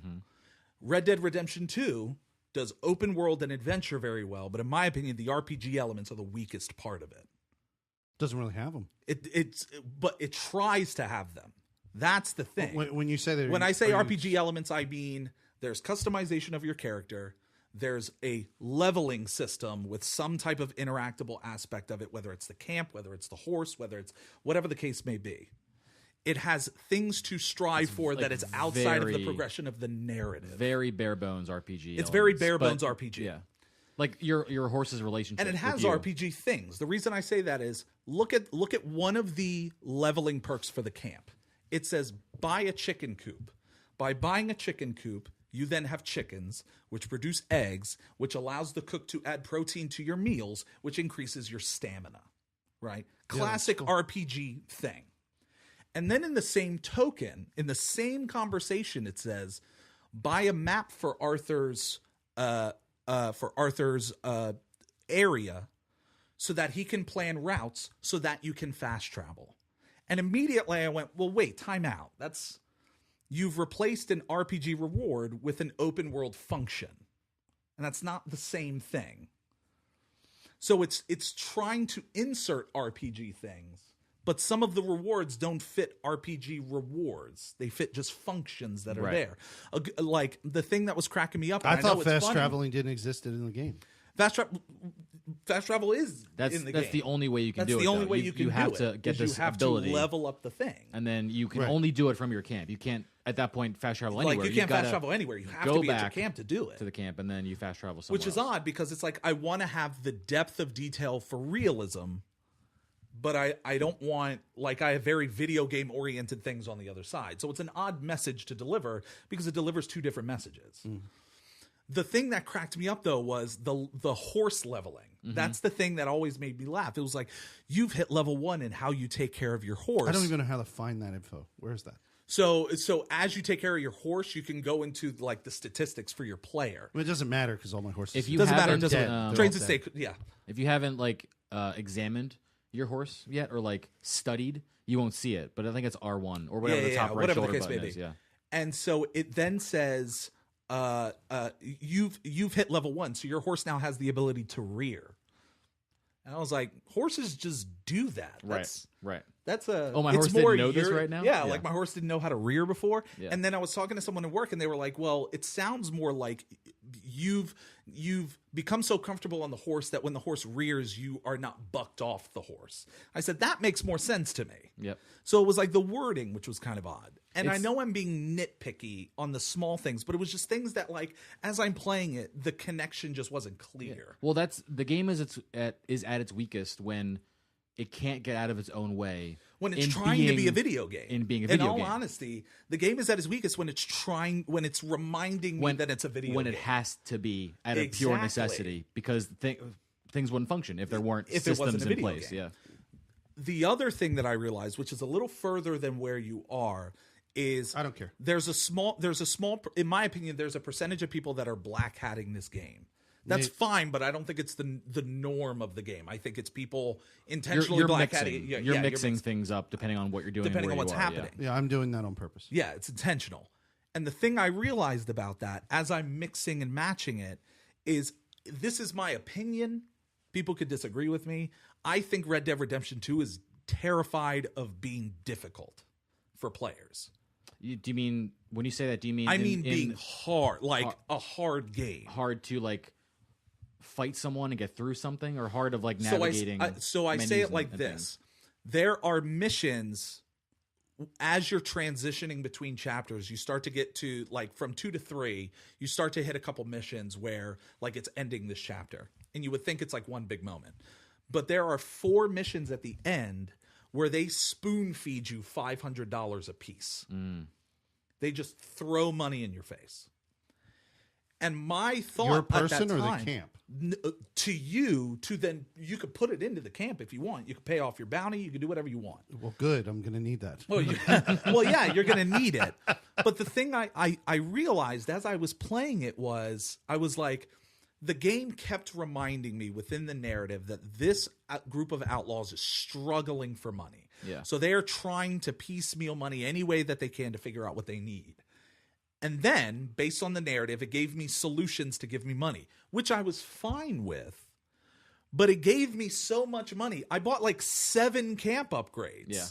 Red Dead Redemption 2 does open world and adventure very well, but in my opinion, the RPG elements are the weakest part of it. Doesn't really have them. But it tries to have them. That's the thing. When you say that, when I say RPG elements, I mean there's customization of your character. There's a leveling system with some type of interactable aspect of it, whether it's the camp, whether it's the horse, whether it's whatever the case may be. It has things to strive for that it's outside of the progression of the narrative. Very bare bones RPG. It's very bare bones RPG. Yeah. Like your horse's relationship. And it has RPG things. The reason I say that is look at one of the leveling perks for the camp. It says buy a chicken coop. By buying a chicken coop, you then have chickens, which produce eggs, which allows the cook to add protein to your meals, which increases your stamina, right? Classic RPG thing. And then in the same token, in the same conversation, it says, buy a map for Arthur's area so that he can plan routes so that you can fast travel. And immediately I went, well, wait, time out. You've replaced an RPG reward with an open world function. And that's not the same thing. So it's trying to insert RPG things, but some of the rewards don't fit RPG rewards. They fit just functions that are there. Like the thing that was cracking me up. I thought fast traveling didn't exist in the game. Fast travel is in the game. That's the only way you can do it. That's the only way you can do it. You have to get this ability. You have to level up the thing. And then you can only do it from your camp. You can't, at that point, fast travel anywhere. Like, you can't fast travel anywhere. You have to be at your camp to do it. To the camp, and then you fast travel somewhere Which is odd, because it's like, I want to have the depth of detail for realism, but I don't want, like, I have very video game-oriented things on the other side. So it's an odd message to deliver, because it delivers 2 different messages. The thing that cracked me up, though, was the horse leveling. That's the thing that always made me laugh. It was like, you've hit level 1 in how you take care of your horse. I don't even know how to find that info. Where is that? So as you take care of your horse, you can go into like the statistics for your player. I mean, it doesn't matter because all my horses. If you doesn't matter, it doesn't. Trains to stay. Yeah. If you haven't like examined your horse yet or like studied, you won't see it. But I think it's R1 or whatever the top right shoulder button is. Yeah. And so it then says, you've hit level 1, so your horse now has the ability to rear. And I was like, horses just do that. Right. That's my horse didn't know this right now? Yeah, like my horse didn't know how to rear before. Yeah. And then I was talking to someone at work, and they were like, well, it sounds more like you've become so comfortable on the horse that when the horse rears, you are not bucked off the horse. I said, that makes more sense to me. Yep. So it was like the wording, which was kind of odd. And I know I'm being nitpicky on the small things, but it was just things that, like, as I'm playing it, the connection just wasn't clear. Well, the game is at its weakest when it can't get out of its own way. When it's trying to be a video game. In all honesty, the game is at its weakest when it's reminding me that it's a video game. When it has to be out of pure necessity, because things wouldn't function if there weren't systems in place. Game. Yeah. The other thing that I realized, which is a little further than where you are, is I don't care. There's a small, in my opinion, there's a percentage of people that are black hatting this game. That's fine, but I don't think it's the norm of the game. I think it's people intentionally black hatting. You're mixing things up depending on what you're doing, depending on what's happening. Yeah, I'm doing that on purpose. Yeah, it's intentional. And the thing I realized about that as I'm mixing and matching it is, this is my opinion. People could disagree with me. I think Red Dead Redemption 2 is terrified of being difficult for players. Do you mean, when you say that, do you mean being hard, like a hard game? Hard to, like, fight someone and get through something, or hard of, like, navigating? So I say it like this. There are missions, as you're transitioning between chapters, you start to get to, like, from 2 to 3, you start to hit a couple missions where, like, it's ending this chapter. And you would think it's like one big moment. But there are 4 missions at the end where they spoon feed you $500 a piece. They just throw money in your face. And my thought, your person at that or time, the camp? Then you could put it into the camp if you want. You could pay off your bounty. You could do whatever you want. Well, good. I'm going to need that. Well, yeah, you're going to need it. But the thing I realized as I was playing it was, I was like, the game kept reminding me within the narrative that this group of outlaws is struggling for money. Yeah. So they are trying to piecemeal money any way that they can to figure out what they need. And then, based on the narrative, it gave me solutions to give me money, which I was fine with. But it gave me so much money. I bought like 7 camp upgrades. Yeah.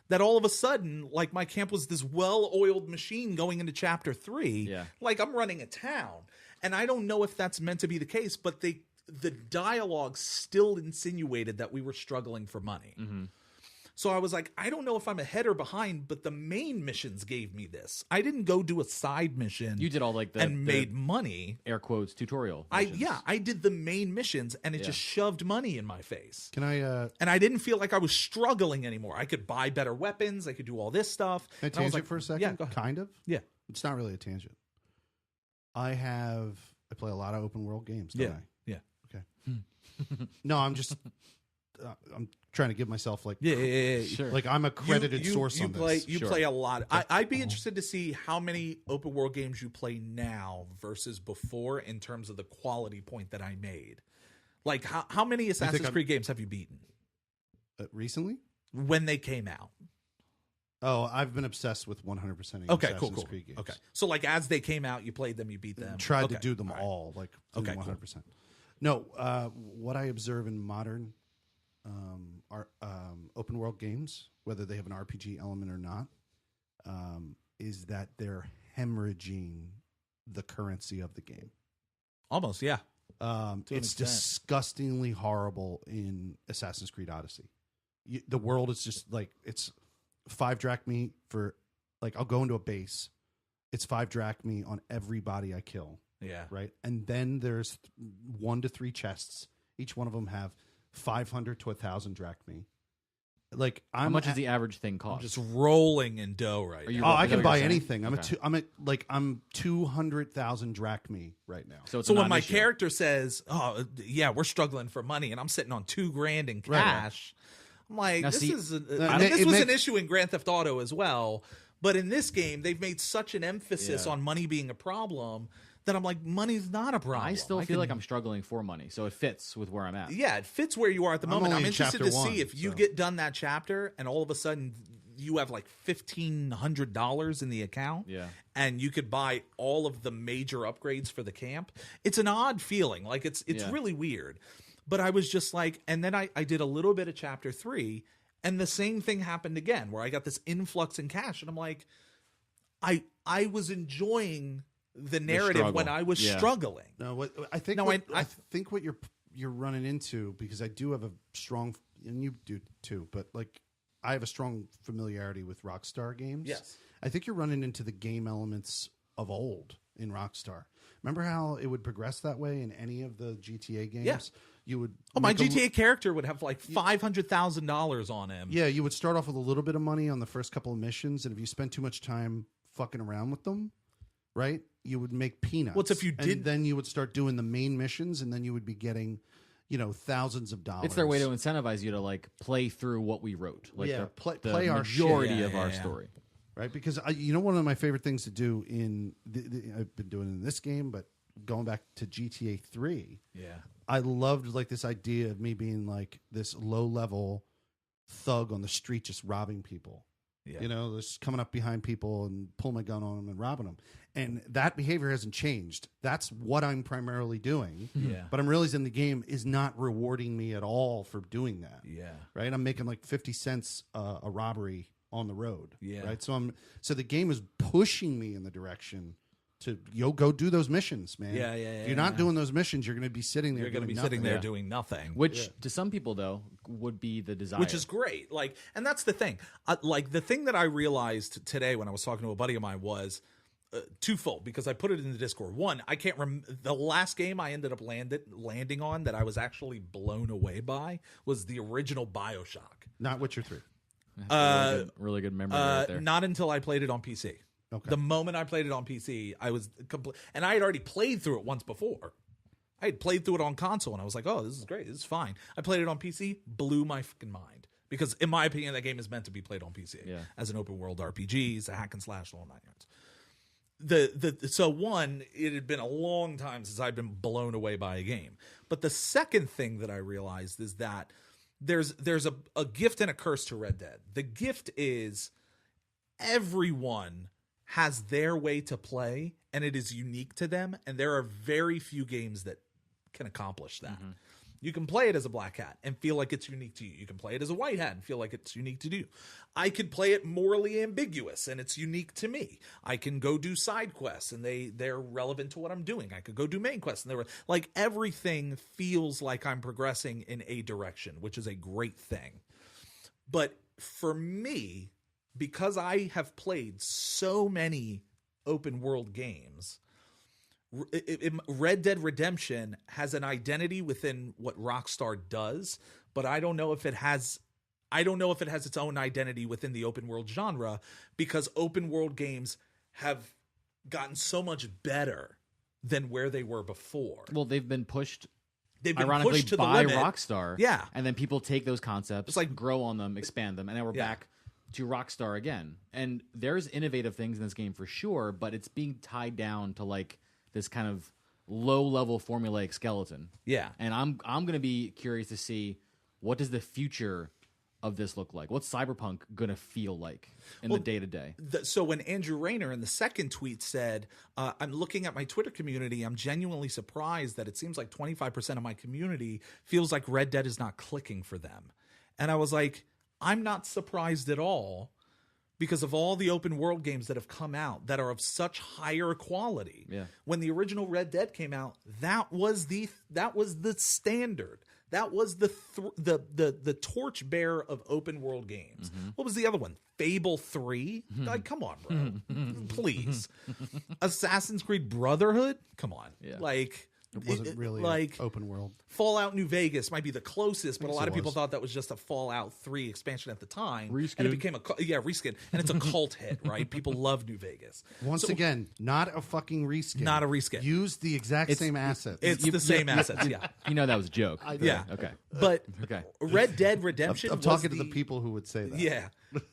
That all of a sudden, like, my camp was this well-oiled machine going into chapter 3. Yeah. Like, I'm running a town. And I don't know if that's meant to be the case, but the dialogue still insinuated that we were struggling for money. Mm-hmm. So I was like, I don't know if I'm ahead or behind, but the main missions gave me this. I didn't go do a side mission. You did all, like, made money. Air quotes tutorial missions. I did the main missions, and it just shoved money in my face. Can I? And I didn't feel like I was struggling anymore. I could buy better weapons. I could do all this stuff. Can I And I was tangent for a second? Yeah, go ahead. Kind of. Yeah. It's not really a tangent. I play a lot of open world games. Don't Yeah. I? Yeah. Okay. No, I'm just. I'm trying to give myself like. Yeah. Sure. Like I'm a credited source on this. You play a lot. I'd be interested to see how many open world games you play now versus before in terms of the quality point that I made. Like how many Assassin's Creed games have you beaten? Recently? When they came out. Oh, I've been obsessed with 100%ing Okay, Assassin's cool. Creed games. Okay. So like as they came out, you played them, you beat them. Tried Okay. to do them all, like 100%. No, what I observe in modern open world games, whether they have an RPG element or not, is that they're hemorrhaging the currency of the game. Almost, yeah. It's disgustingly horrible in Assassin's Creed Odyssey. The world is just like, it's 5 drachmi for, like, I'll go into a base. It's 5 drachmi on every body I kill. Yeah. Right. And then there's 1 to 3 chests. Each one of them have 500 to 1,000 drachmi. Like, how much does the average thing cost? I'm just rolling in dough right now. I can buy anything. Okay. I'm 200,000 drachmi right now. So when my character says, "Oh, yeah, we're struggling for money," and I'm sitting on $2,000 in cash, I'm like, this was an issue in Grand Theft Auto as well. But in this game, they've made such an emphasis on money being a problem that I'm like, money's not a problem. I still feel like I'm struggling for money, so it fits with where I'm at. Yeah, it fits where you are at the moment. I'm interested to see if you get done that chapter and all of a sudden you have like $1,500 in the account. Yeah. And you could buy all of the major upgrades for the camp. It's an odd feeling. Like it's really weird. But I was just like, and then I did a little bit of chapter 3, and the same thing happened again where I got this influx in cash, and I'm like, I was enjoying the narrative when I was struggling. No, I think what you're running into, because I do have a strong, and you do too, but like I have a strong familiarity with Rockstar games. Yes. I think you're running into the game elements of old in Rockstar. Remember how it would progress that way in any of the GTA games? Yeah. You would. My make a- GTA character would have like $500,000 on him. Yeah, you would start off with a little bit of money on the first couple of missions, and if you spent too much time fucking around with them, right, you would make peanuts. What's if you did? And then you would start doing the main missions, and then you would be getting, thousands of dollars. It's their way to incentivize you to like play through what we wrote. Like Yeah, the play our majority shit. of our Yeah. story. Right, because one of my favorite things to do in I've been doing in this game, but going back to GTA 3, Yeah. I loved like this idea of me being like this low level thug on the street just robbing people. Yeah. Just coming up behind people and pulling my gun on them and robbing them. And that behavior hasn't changed. That's what I'm primarily doing. Yeah. But I'm realizing the game is not rewarding me at all for doing that. Yeah. Right? I'm making like 50 cents a robbery on the road. Yeah. Right. So the game is pushing me in the direction to go do those missions, man. Yeah. If you're not doing those missions, you're going to be sitting there. You're going to be doing sitting there nothing. doing nothing. Which to some people though would be the desire. Which is great. Like, and that's the thing. Like the thing that I realized today when I was talking to a buddy of mine was twofold, because I put it in the Discord. One, I can't remember the last game I ended up landing on that I was actually blown away by was the original BioShock. Not Witcher 3. really good memory right there. Not until I played it on PC. Okay. The moment I played it on PC, I was and I had already played through it once before. I had played through it on console, and I was like, "Oh, this is great. This is fine." I played it on PC, blew my fucking mind, because in my opinion, that game is meant to be played on PC as an open world RPG, it's a hack and slash, all 9 yards. So one, it had been a long time since I'd been blown away by a game. But the second thing that I realized is that there's a gift and a curse to Red Dead. The gift is everyone has their way to play, and it is unique to them, and there are very few games that can accomplish that. You can play it as a black hat and feel like it's unique to you. You can play it as a white hat and feel like it's unique to you. I could play it morally ambiguous and it's unique to me. I can go do side quests and they're relevant to what I'm doing. I could go do main quests and they're like, everything feels like I'm progressing in a direction, which is a great thing. But for me, because I have played so many open world games, Red Dead Redemption has an identity within what Rockstar does, but I don't know if it has its own identity within the open world genre, because open world games have gotten so much better than where they were before. Well, they've been pushed. They've been Ironically, pushed to the by limit. Rockstar, Yeah. and then people take those concepts, It's like- grow on them, expand them, and now we're Yeah. back to Rockstar again. And there's innovative things in this game for sure, but it's being tied down to like this kind of low-level formulaic skeleton. Yeah. And I'm going to be curious to see, what does the future of this look like? What's Cyberpunk going to feel like in the day-to-day? So when Andrew Rayner in the second tweet said, I'm looking at my Twitter community, I'm genuinely surprised that it seems like 25% of my community feels like Red Dead is not clicking for them. And I was like, I'm not surprised at all, because of all the open world games that have come out that are of such higher quality. Yeah. When the original Red Dead came out, that was the standard. That was the torchbearer of open world games. What was the other one? Fable 3? Like, come on, bro. Please. Assassin's Creed Brotherhood? Come on. Yeah. Like, It wasn't really like open world. Fallout New Vegas might be the closest, but a lot it of people was. thought that was just a Fallout 3 expansion at the time. Reskin. And it became reskin. And it's a cult hit, right? People love New Vegas. Once again, not a fucking reskin. Not a reskin. Use the exact same assets. It's the same assets, yeah. You know that was a joke. Yeah. Okay. But Okay. Red Dead Redemption I'm was talking to the people who would say that. Yeah.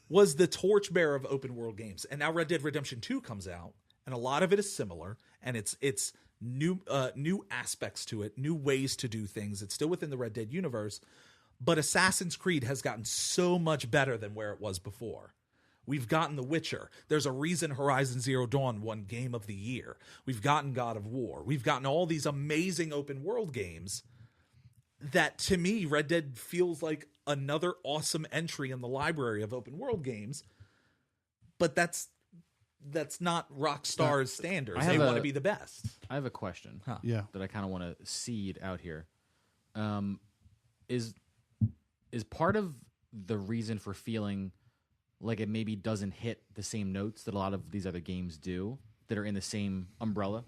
Was the torchbearer of open world games. And now Red Dead Redemption 2 comes out, and a lot of it is similar, and it's new aspects to it, new ways to do things. It's still within the Red Dead universe, but Assassin's Creed has gotten so much better than where it was before. We've gotten The Witcher. There's a reason Horizon Zero Dawn won Game of the Year. We've gotten God of War. We've gotten all these amazing open world games that, to me, Red Dead feels like another awesome entry in the library of open world games. But that's not Rockstar's standards. They want to be the best. I have a question. Yeah. That I kind of want to seed out here. Is part of the reason for feeling like it maybe doesn't hit the same notes that a lot of these other games do that are in the same umbrella?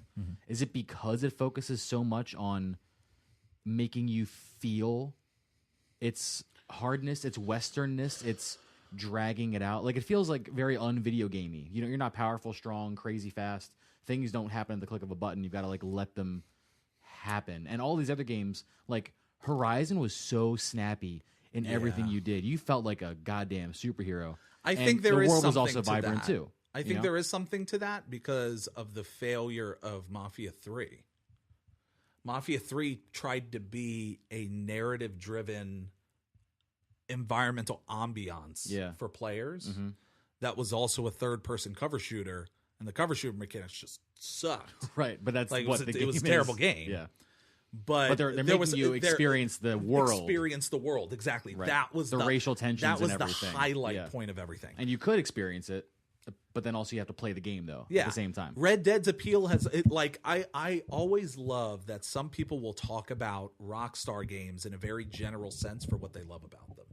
Is it because it focuses so much on making you feel its hardness, its westernness, its dragging it out? Like it feels like very un-video gamey. You know, you're not powerful, strong, crazy fast. Things don't happen at the click of a button. You've got to like let them happen. And all these other games, like Horizon was so snappy in everything you did. You felt like a goddamn superhero. I And think there the is world was something also to vibrant that. too. I think there is something to that because of the failure of Mafia 3. Mafia 3 tried to be a narrative-driven environmental ambiance for players. That was also a third-person cover shooter, and the cover shooter mechanics just sucked. Right, but that's Like, what the game it was a is. terrible game. Yeah. But They're making you experience the world. Experience the world, exactly. Right. That was the racial tensions That was and the everything. highlight point of everything. And you could experience it, but then also you have to play the game though at the same time. Red Dead's appeal has I always love that some people will talk about Rockstar games in a very general sense for what they love about them.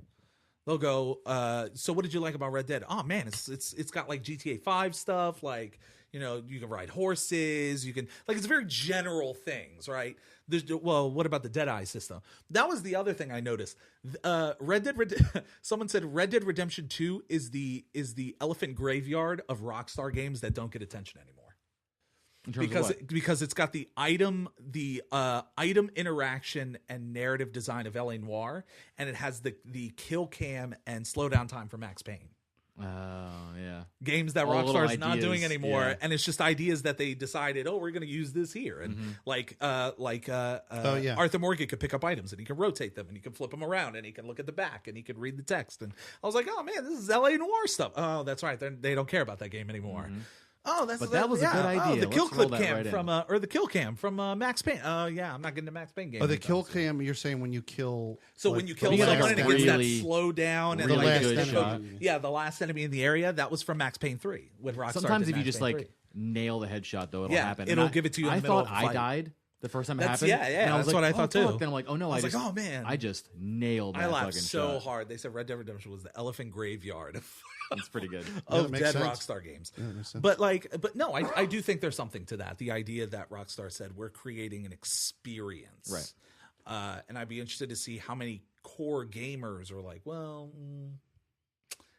They'll go, so what did you like about Red Dead? Oh man, it's got like GTA 5 stuff, like, you know, you can ride horses, you can, like, it's very general things, right? Well, what about the Deadeye system? That was the other thing I noticed. Someone said Red Dead Redemption 2 is the elephant graveyard of Rockstar games that don't get attention anymore. Because it's got the item interaction and narrative design of L.A. Noire, and it has the kill cam and slowdown time for Max Payne. Oh yeah, Games that All Rockstar is little not ideas, doing anymore, yeah. and it's just ideas that they decided, oh, we're going to use this here, and yeah. Arthur Morgan could pick up items and he can rotate them and he can flip them around and he can look at the back and he can read the text, and I was like, oh man, this is LA Noire stuff. Oh, that's right, they don't care about that game anymore. Oh, that was a good idea. Oh, the Let's kill roll clip that cam right in. from or the kill cam from Max Payne. Oh yeah, I'm not getting the Max Payne game. Oh, the anytime kill soon. cam, you're saying when you kill... So like, when you kill You get, like, someone a and it gets that really- slow down and really like good it shot. yeah, the last enemy in the area, that was from Max Payne 3 when Rockstar Sometimes did if you Max just Payne like 3. nail the headshot though, it'll Yeah, happen. it'll And give it to you in I the middle thought of the I fight. died the first time it That's- happened. yeah, and I was that's like, what I thought fuck. too. Then I'm like, oh no, I was I like, just, oh, man. I just nailed that I laughed fucking so shot. hard. They said Red Dead Redemption was the elephant graveyard It's pretty good. that of makes dead sense. Rockstar games. Yeah, that makes sense. But no, I do think there's something to that. The idea that Rockstar said we're creating an experience, Right? And I'd be interested to see how many core gamers are like, well,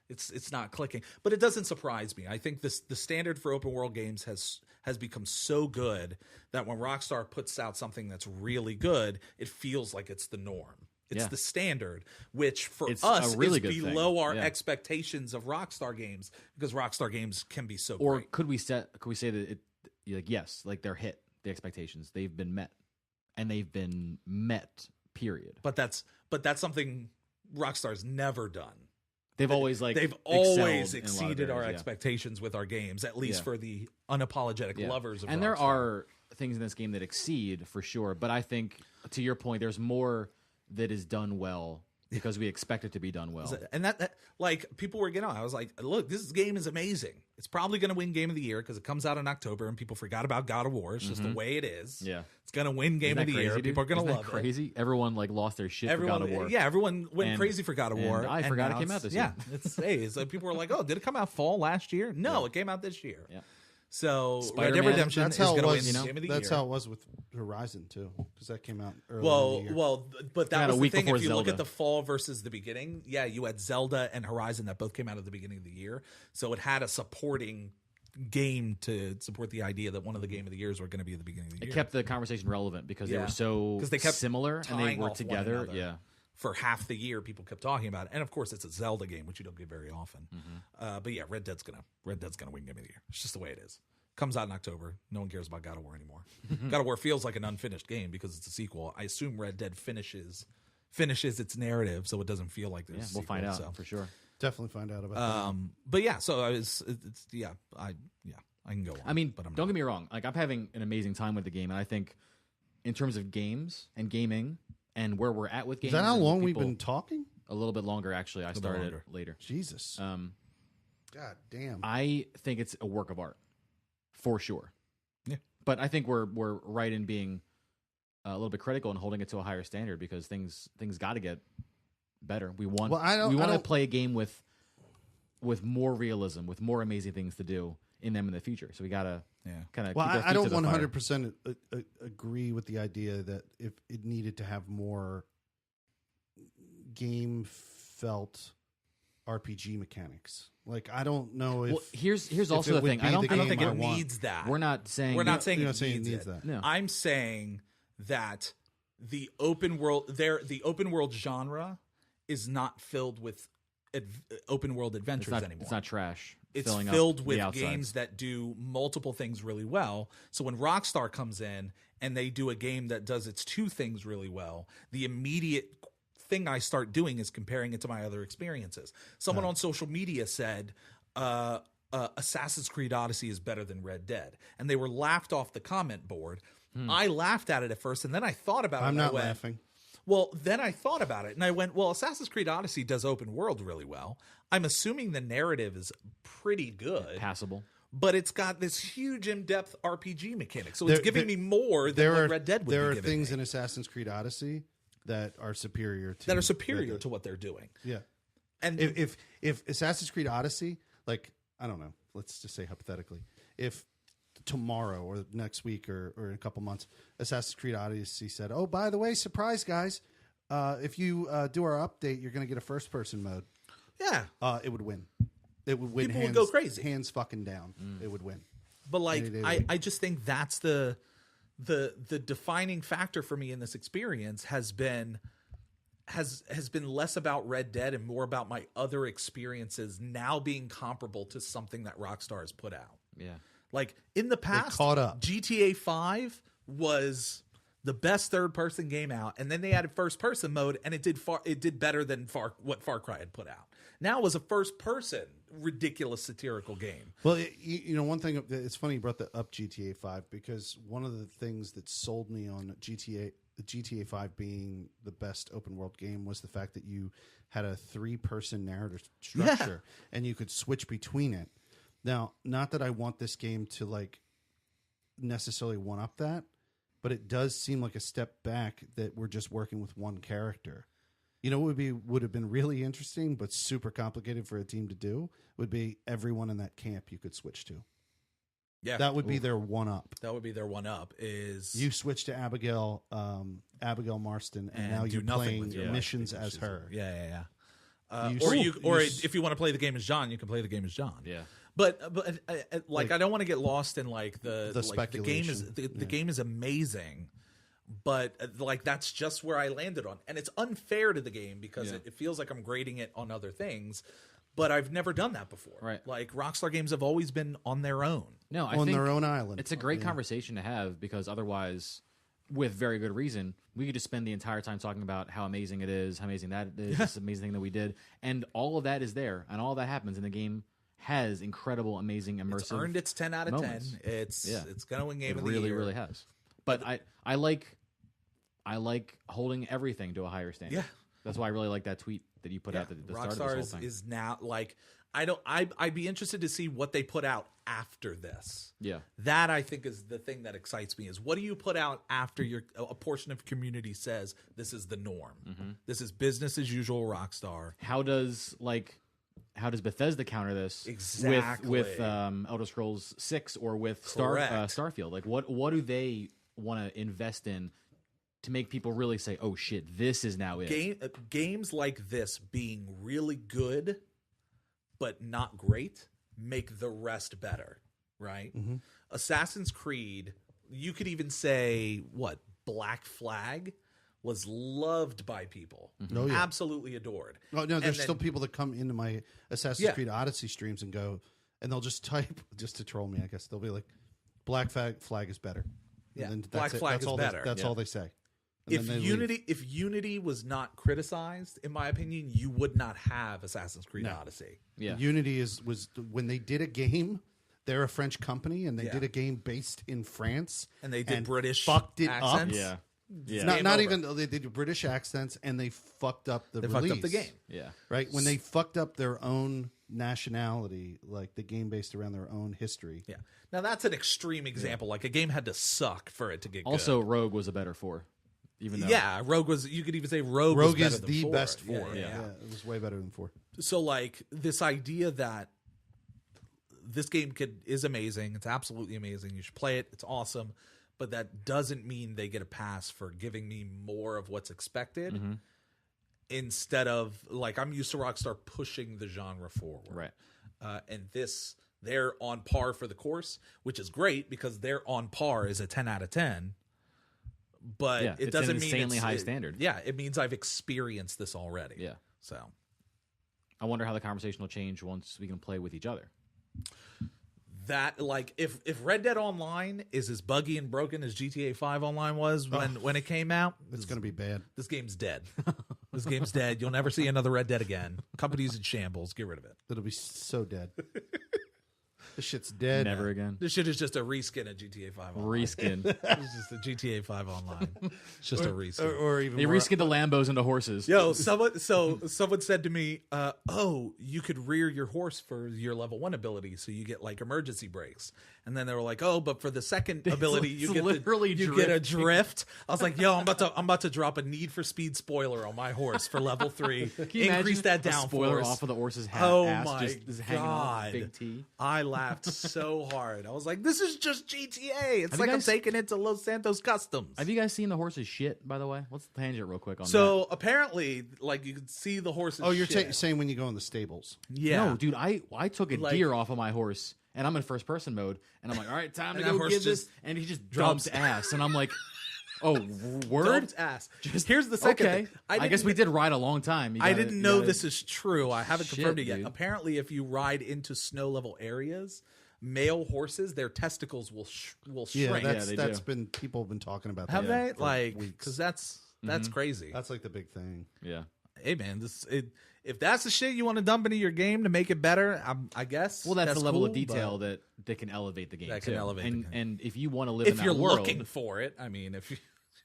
it's not clicking. But it doesn't surprise me. I think the standard for open world games has become so good that when Rockstar puts out something that's really good, it feels like it's the norm. It's Yeah. the standard, which for It's us a really is good thing. below our Yeah. expectations of Rockstar games, because Rockstar games can be so Or great. could we say that it, like, yes, like they're hit the expectations, they've been met, and they've been met. Period. But that's something Rockstar's never done. They've always like They've excelled always in a lot of exceeded our areas, yeah. expectations with our games, at least Yeah. for the unapologetic Yeah. lovers of and Rockstar. there are things in this game that exceed for sure, but I think to your point, there's more that is done well because we expect it to be done well. And that like people were getting on. I was like, look, this game is amazing. It's probably going to win Game of the Year because it comes out in October and people forgot about God of War. It's just the way it is. Yeah. It's going to win Game Isn't of that the Year. crazy, People are dude? going to Isn't love that crazy. Everyone like lost their shit Everyone, for God of War. yeah, everyone went And- crazy for God of War. and I and forgot it now came out it's- this yeah, year. it's so people were like, oh, did it come out fall last year? No, it came out this year. Yeah. So Red Dead Spider-Man, Redemption That's is how going it to win was. Game of the That's Year. how it was with Horizon too, because that came out early in the year. But that Came out was a the week thing. before If you look Zelda. at the fall versus the beginning, yeah, you had Zelda and Horizon that both came out at the beginning of the year, so it had a supporting game to support the idea that one of the Game of the Years were going to be at the beginning of the It year. kept the conversation relevant because they Yeah. were so 'Cause they kept similar and they tying worked off one together. another. Yeah. For half the year, people kept talking about it, and of course, it's a Zelda game, which you don't get very often. Mm-hmm. But yeah, Red Dead's gonna win Game of the Year. It's just the way it is. Comes out in October. No one cares about God of War anymore. God of War feels like an unfinished game because it's a sequel. I assume Red Dead finishes its narrative, so it doesn't feel like there's Yeah, a we'll sequel, find out so. for sure. Definitely find out about But yeah, so I can go on. I mean, but I'm don't not. get me wrong. Like, I'm having an amazing time with the game, and I think in terms of games and gaming and where we're at with that. games, Is that how and long we've people- been talking? A little bit longer, actually. I bit started longer. later. Jesus. God damn. I think it's a work of art, for sure. Yeah. But I think we're right in being a little bit critical and holding it to a higher standard because things got to get better. We want Well, I to don't- play a game with with more realism, with more amazing things to do in them in the future. So we gotta kind of. Well, keep our feet I don't to the fire. 100% agree with the idea that if it needed to have more game felt RPG mechanics. Like, I don't know if. Well, here's if also it the would thing. be I don't the think think game it I want. needs that. we're not saying We're not saying You're it not saying it needs needs it. that. No. I'm saying that the open world genre is not filled with open world adventures anymore. It's not trash. It's filling filled up with the outsides. games that do multiple things really well. So when Rockstar comes in and they do a game that does its two things really well, the immediate thing I start doing is comparing it to my other experiences. Someone on social media said Assassin's Creed Odyssey is better than Red Dead, and they were laughed off the comment board. I laughed at it at first, and then I thought about it. I'm and not I went, laughing. Well, then I thought about it, and I went, well, Assassin's Creed Odyssey does open world really well. I'm assuming the narrative is pretty good, Passable. but it's got this huge in-depth RPG mechanic. So it's giving me more than what Red Dead would be There are giving things me. in Assassin's Creed Odyssey that are superior to Superior Red Dead. to what they're doing. Yeah. And If Assassin's Creed Odyssey, like, I don't know, let's just say hypothetically, if tomorrow or next week or in a couple months, Assassin's Creed Odyssey said, oh, by the way, surprise, guys, if you do our update, you're going to get a first-person mode. yeah, It would win. It would win. People would hands, go crazy. Hands fucking down. It would win. but like Any day of the week. I just think that's the defining factor for me in this experience has been less about Red Dead and more about my other experiences now being comparable to something that Rockstar has put out. Yeah. Like in the past, caught up. GTA 5 was the best third-person game out, and then they added first-person mode, and it did better than what Far Cry had put out. Now it was a first-person, ridiculous satirical game. Well, you know, one thing, it's funny you brought up GTA 5 because one of the things that sold me on GTA 5 being the best open world game was the fact that you had a 3-person narrative structure and you could switch between it. Now, not that I want this game to like necessarily one up that, but it does seem like a step back that we're just working with one character. You know, what would have been really interesting, but super complicated for a team to do would be everyone in that camp you could switch to. Yeah, That would be their one up. that would be their one up. Is You switch to Abigail Marston, and now do you're nothing playing with your life missions because as she's her. Yeah. You Or s- if you want to play the game as John, you can play the game as John. Yeah. But like I don't want to get lost in like the game is speculation. the game is amazing, but like that's just where I landed on, and it's unfair to the game because it feels like I'm grading it on other things, but I've never done that before. Right. Like Rockstar games have always been on their own. No, I on think their own island. it's a great conversation to have because otherwise, with very good reason, we could just spend the entire time talking about how amazing it is, how amazing that is, this amazing thing that we did, and all of that is there, and all that happens, and the game has incredible, amazing, immersive. It's earned its 10 out of moments. 10. It's gonna win game It of the really, year. really has. But I like holding everything to a higher standard. Yeah. That's why I really like that tweet that you put out at the start of this Rockstar whole thing. is now like I'd be interested to see what they put out after this. Yeah. That I think is the thing that excites me is what do you put out after a portion of community says this is the norm. Mm-hmm. This is business as usual Rockstar. How does Bethesda counter this Exactly. with Elder Scrolls 6 or with Correct. Starfield? Like what do they want to invest in to make people really say, "Oh shit, this is now it." Games like this being really good but not great make the rest better, right? Mm-hmm. Assassin's Creed, you could even say what Black Flag was loved by people, Oh, yeah. absolutely adored. Oh no, And there's then- still people that come into my Assassin's Creed Odyssey streams and go, and they'll just type just to troll me. I guess they'll be like, "Black flag is better." Yeah, and then Black that's it. Flag That's is all better. That's all they say. And If then they leave. Unity was not criticized, in my opinion, you would not have Assassin's Creed Odyssey. Yeah. Unity was when they did a game. They're a French company, and they Yeah. did a game based in France, And they did British fucked it accents. up. Yeah. Not Game not over. even they did British accents, and they fucked up the They release. fucked up the game. Yeah. Right when they fucked up their own nationality, like the game based around their own history. Yeah. Now that's an extreme example. Like a game had to suck for it to get Also, good. Rogue was a better 4. Even though Yeah, Rogue was. You could even say Rogue. Rogue was is better than the 4. best 4. Yeah. It was way better than 4. So like this idea that this game is amazing. It's absolutely amazing. You should play it. It's awesome. But that doesn't mean they get a pass for giving me more of what's expected. Mm-hmm. Instead of like I'm used to Rockstar pushing the genre forward. right. And they're on par for the course, which is great because they're on par is a 10 out of 10. But Yeah, it it's doesn't an mean insanely high standard. Yeah, it means I've experienced this already. Yeah. So I wonder how the conversation will change once we can play with each other. that like if Red Dead Online is as buggy and broken as GTA 5 Online was when it came out, It's going to be bad. this game's dead. This game's dead. You'll never see another Red Dead again. Company's in shambles. Get rid of it. It'll be so dead. This shit's dead. Never again. This shit is just a reskin of GTA 5 Online. Reskin. It's just a GTA 5 Online. It's just a reskin. Or even They more, reskin the Lambos into horses. Yo, someone said to me, "Oh, you could rear your horse for your level 1 ability, so you get like emergency brakes." And then they were like, "Oh, but for the second ability, you it's get literally you get a drifting. drift." I was like, "Yo, I'm about to drop a Need for Speed spoiler on my horse for level 3. Can you Increase imagine that a down spoiler force." off of the horse's hat, Oh ass my just hanging off God. big T. I laughed so hard. I was like, "This is just GTA. It's Have you like I'm guys- taking it to Los Santos Customs." Have you guys seen the horse's shit, by the way? Let's tangent real quick on So apparently, like you can see the horses. Oh, you're shit. saying when you go in the stables. that. Yeah. No, dude, I took a Like- deer off of my horse, and I'm in first person mode, and I'm like, all right, time to And that go horse get this. just And he just dumps- dumps ass. And I'm like, oh, word? Dumped ass. Here's the second Okay. thing. I guess we did ride a long time. You I gotta- didn't you know gotta- this is true. I haven't Shit, confirmed it yet. dude. Apparently, if you ride into snow level areas, male horses, their testicles will Yeah, shrink. that's they that's do. been people have been talking about Have that they? for Like, weeks. because that's crazy. That's like the big thing. Yeah. Hey man, if that's the shit you want to dump into your game to make it better, I guess. Well, that's the level of cool, detail but that can elevate the game. That can too. elevate the and game. and if you want to live in if that you're world, looking for it, I mean, if you,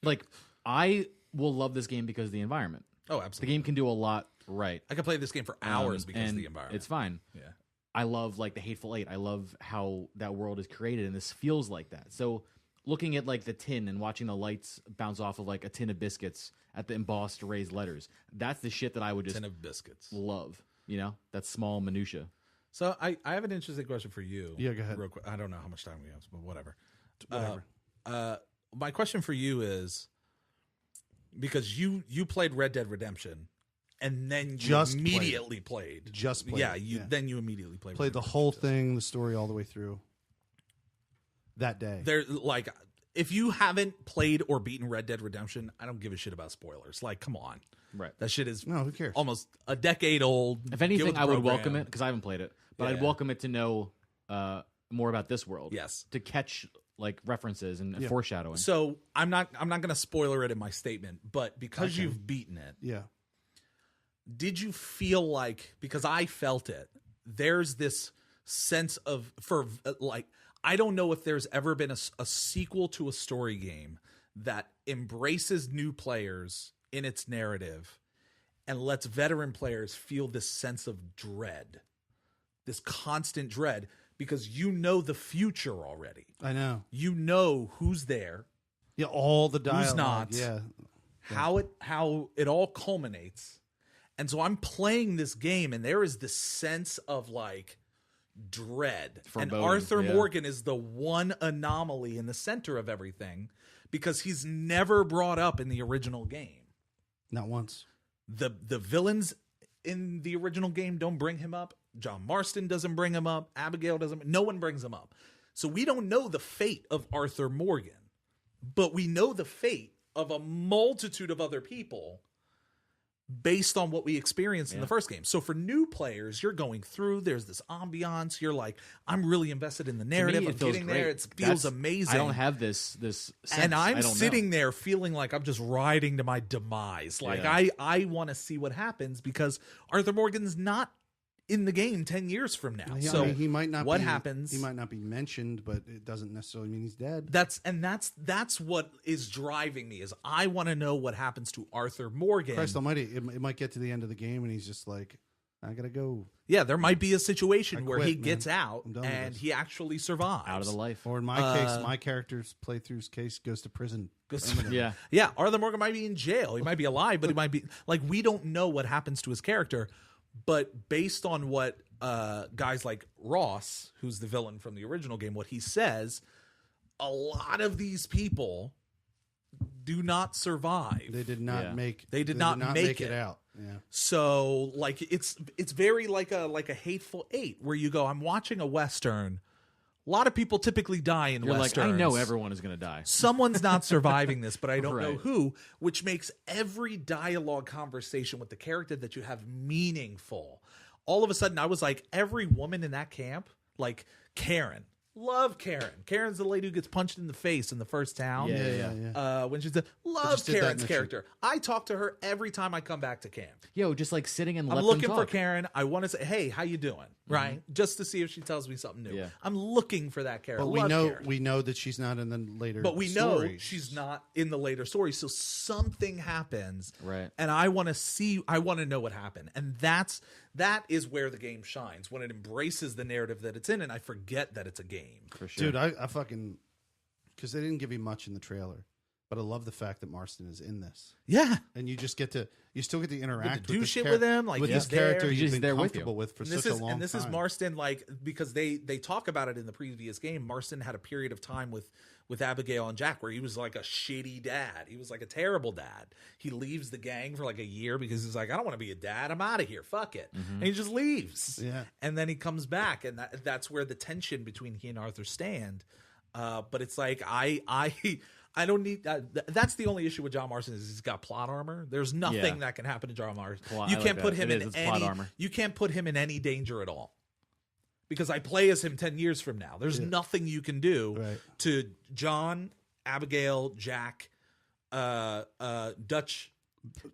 like I will love this game because of the environment. oh, The absolutely, game can do a lot right. I could play this game for hours because of and the environment. It's fine. Yeah. I love like the Hateful Eight. I love how that world is created, and this feels like that. So looking at like the tin and watching the lights bounce off of like a tin of biscuits at the embossed raised letters, that's the shit that I would just Tin of biscuits. love. You know, that small minutia. So I have an interesting question for you. Yeah, go ahead. Real quick. I don't know how much time we have, but whatever. My question for you is because you played Red Dead Redemption and then you Just played it. immediately played. Just played Yeah, it, you yeah. then you immediately played. Played the Red Dead whole Redemption. thing, the story all the way through. That day. There, like, if you haven't played or beaten Red Dead Redemption, I don't give a shit about spoilers. Like, come on, Right. that shit is No, who cares? almost a decade old. If Get anything, with the I would program. welcome it because I haven't played it, but Yeah. I'd welcome it to know more about this world. Yes. To catch like references and Yeah. foreshadowing. So I'm not going to spoiler it in my statement, but because you've beaten it, Yeah. did you feel like, because I felt it, there's this sense of, for like, I don't know if there's ever been a sequel to a story game that embraces new players in its narrative and lets veteran players feel this sense of dread, this constant dread, because you know the future already. I know. You know who's there, Yeah, all the dialogue. not. Yeah. how it all culminates. And so I'm playing this game and there is this sense of like dread. And Foreboding, Arthur yeah. Morgan is the one anomaly in the center of everything because he's never brought up in the original game. Not once. The villains in the original game don't bring him up. John Marston doesn't bring him up. Abigail doesn't. No one brings him up. So we don't know the fate of Arthur Morgan, but we know the fate of a multitude of other people based on what we experienced in the first game. So for new players, you're going through, there's this ambiance. You're like, I'm really invested in the To me, narrative. it I'm feels getting great. there. It feels That's- amazing. I don't have this sense. And I I'm don't sitting know. there feeling like I'm just riding to my demise. Like Yeah. I want to see what happens because Arthur Morgan's not in the game 10 years from now. Yeah, so I mean, he might not. what be, happens? He might not be mentioned, but it doesn't necessarily mean he's dead. That's what is driving me is I want to know what happens to Arthur Morgan. Christ Almighty! It might get to the end of the game, and he's just like, I gotta go. Yeah, there might be a situation I where quit, he man. gets out I'm done with and this. he actually survives. Out of the life. Or in my case, my character's playthrough's case goes to prison. Yeah. Yeah, Arthur Morgan might be in jail. He might be alive, but he might be like, we don't know what happens to his character. But based on what guys like Ross, who's the villain from the original game, what he says, a lot of these people do not survive. They did not Yeah. make. They did not make it it. out. Yeah. So like it's very like a Hateful Eight, where you go, I'm watching a Western. A lot of people typically die in You're Westerns. like, I know everyone is going to die. Someone's not surviving this, but I don't know Right. who, which makes every dialogue conversation with the character that you have meaningful. All of a sudden, I was like, every woman in that camp, like Karen. Love Karen. Karen's the lady who gets punched in the face in the first town. Yeah. When she's the love just did that in Karen's the character. I talk to her every time I come back to camp. Yo, just like sitting and I'm let looking them for talk. Karen. I want to say, hey, how you doing? Right? Just to see if she tells me something new. Yeah. I'm looking for that character. But we know that she's not in the later. But we know stories. she's not in the later story. So something happens. Right. And I want to know what happened. And that is where the game shines, when it embraces the narrative that it's in, and I forget that it's a game. For sure. Dude, I fucking, because they didn't give you much in the trailer, but I love the fact that Marston is in this, Yeah. and you still get to interact do with shit this with him, like, with he's this character there. you've He's been there with comfortable you. with for And such a long time. And this is Marston, like, because they talk about it in the previous game. Marston had a period of time with Abigail and Jack where he was like a shitty dad. He was like a terrible dad. He leaves the gang for like a year because he's like, I don't want to be a dad. I'm out of here. Fuck it. And he just leaves. Yeah. And then he comes back, and that's where the tension between he and Arthur stand. But it's like I don't need that's the only issue with John Marston is he's got plot armor. There's nothing that can happen to John Marston. Plot- You I can't like put that. him It in is, it's plot any armor. you can't put him in any danger at all. Because I play as him 10 years from now. There's nothing you can do Right. to John, Abigail, Jack, Dutch.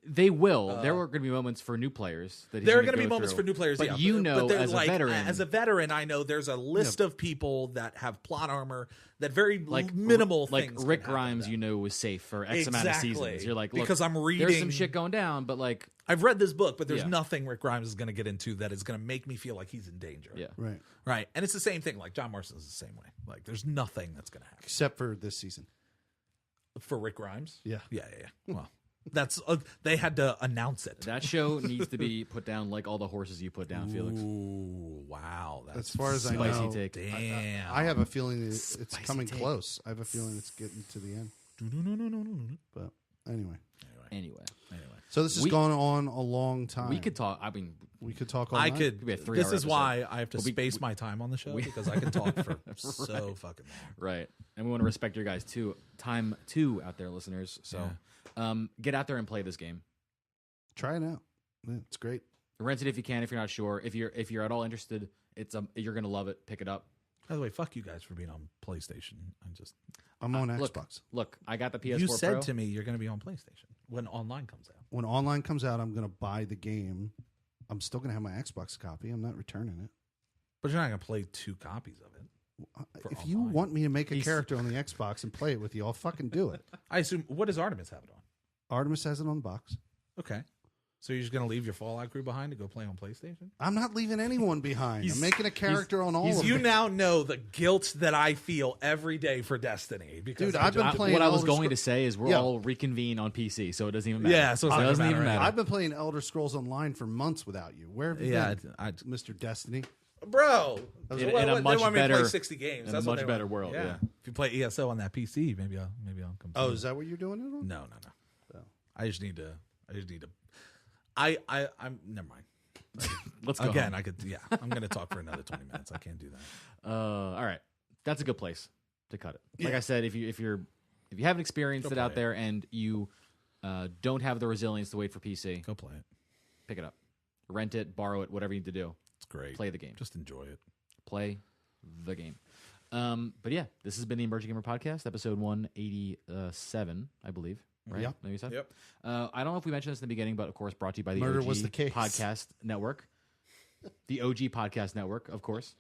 They will. There are going to be moments for new players. That There are going to be moments for new players, but yeah. you know, they're as a veteran, as a veteran, I know there's a list of people that have plot armor that very like minimal like things. Rick can happen to Grimes, them. you know, was safe for X amount of Exactly. seasons. You're like, look, Because I'm there's reading- some shit going down, but like, I've read this book, but there's Yeah. nothing Rick Grimes is going to get into that is going to make me feel like he's in danger. yeah, Right. Right. And it's the same thing. Like John Marston's the same way. Like there's nothing that's going to happen Except for this season. for Rick Grimes. Yeah. Yeah. Well, that's they had to announce it. that show needs to be put down like all the horses you put down, Felix. Ooh, wow. That's As far as I Spicy know, take. damn. I have a feeling it's Spicy coming take. close. I have a feeling it's getting to the end. But anyway, Anyway, so this has gone on a long time. we could talk. I mean, We could talk. All I night. could. be a 3-hour This is episode. why I have to But we- space my time on the show because I can talk for so fucking long. right, and we want to respect your guys too. Time too out there, listeners. So, get out there and play this game. Try it out. Yeah, it's great. Rent it if you can. If you're not sure, if you're at all interested, you're gonna love it. Pick it up. By the way, fuck you guys for being on PlayStation. I'm on Look, Xbox. Look, I got the PS4 You said Pro. to me you're going to be on PlayStation when online comes out. When online comes out, I'm going to buy the game. I'm still going to have my Xbox copy. I'm not returning it. But you're not going to play 2 copies of it. For If you online. want me to make a character on the Xbox and play it with you, I'll fucking do it. I assume, what does Artemis have it on? Artemis has it on the box. Okay. So you're just going to leave your Fallout crew behind to go play on PlayStation? I'm not leaving anyone behind. He's- I'm making a character on all of You them. now know the guilt that I feel every day for Destiny. Because Dude, I I've been just- playing What I was Elder going Scro- to say is we're Yeah. all reconvene on PC, so it doesn't even matter. Yeah, so it's it not doesn't gonna even matter. matter. I've been playing Elder Scrolls Online for months without you. Where have you Yeah, been, I- Mr. Destiny? Bro, In they a want much me to better- play 60 games. in a That's what much they better want. world, yeah. If you play ESO on that PC, maybe I'll come. Oh, see is that what you're doing it on? No. Oh. I just need to. I'm never mind. Let's go Again, home. I could. Yeah, I'm going to talk for another 20 minutes. I can't do that. All right, that's a good place to cut it. Like Yeah. I said, if you haven't experienced Go it out play it. there and you don't have the resilience to wait for PC, Go play it. pick it up, rent it, borrow it, whatever you need to do. It's great. Play the game. Just enjoy it. Play the game. But yeah, this has been the Emerging Gamer Podcast, episode 187, I believe. Right? Yeah. Maybe so? Yep. I don't know if we mentioned this in the beginning, but of course, brought to you by the Murder OG was the case. Podcast Network. The OG Podcast Network, of course.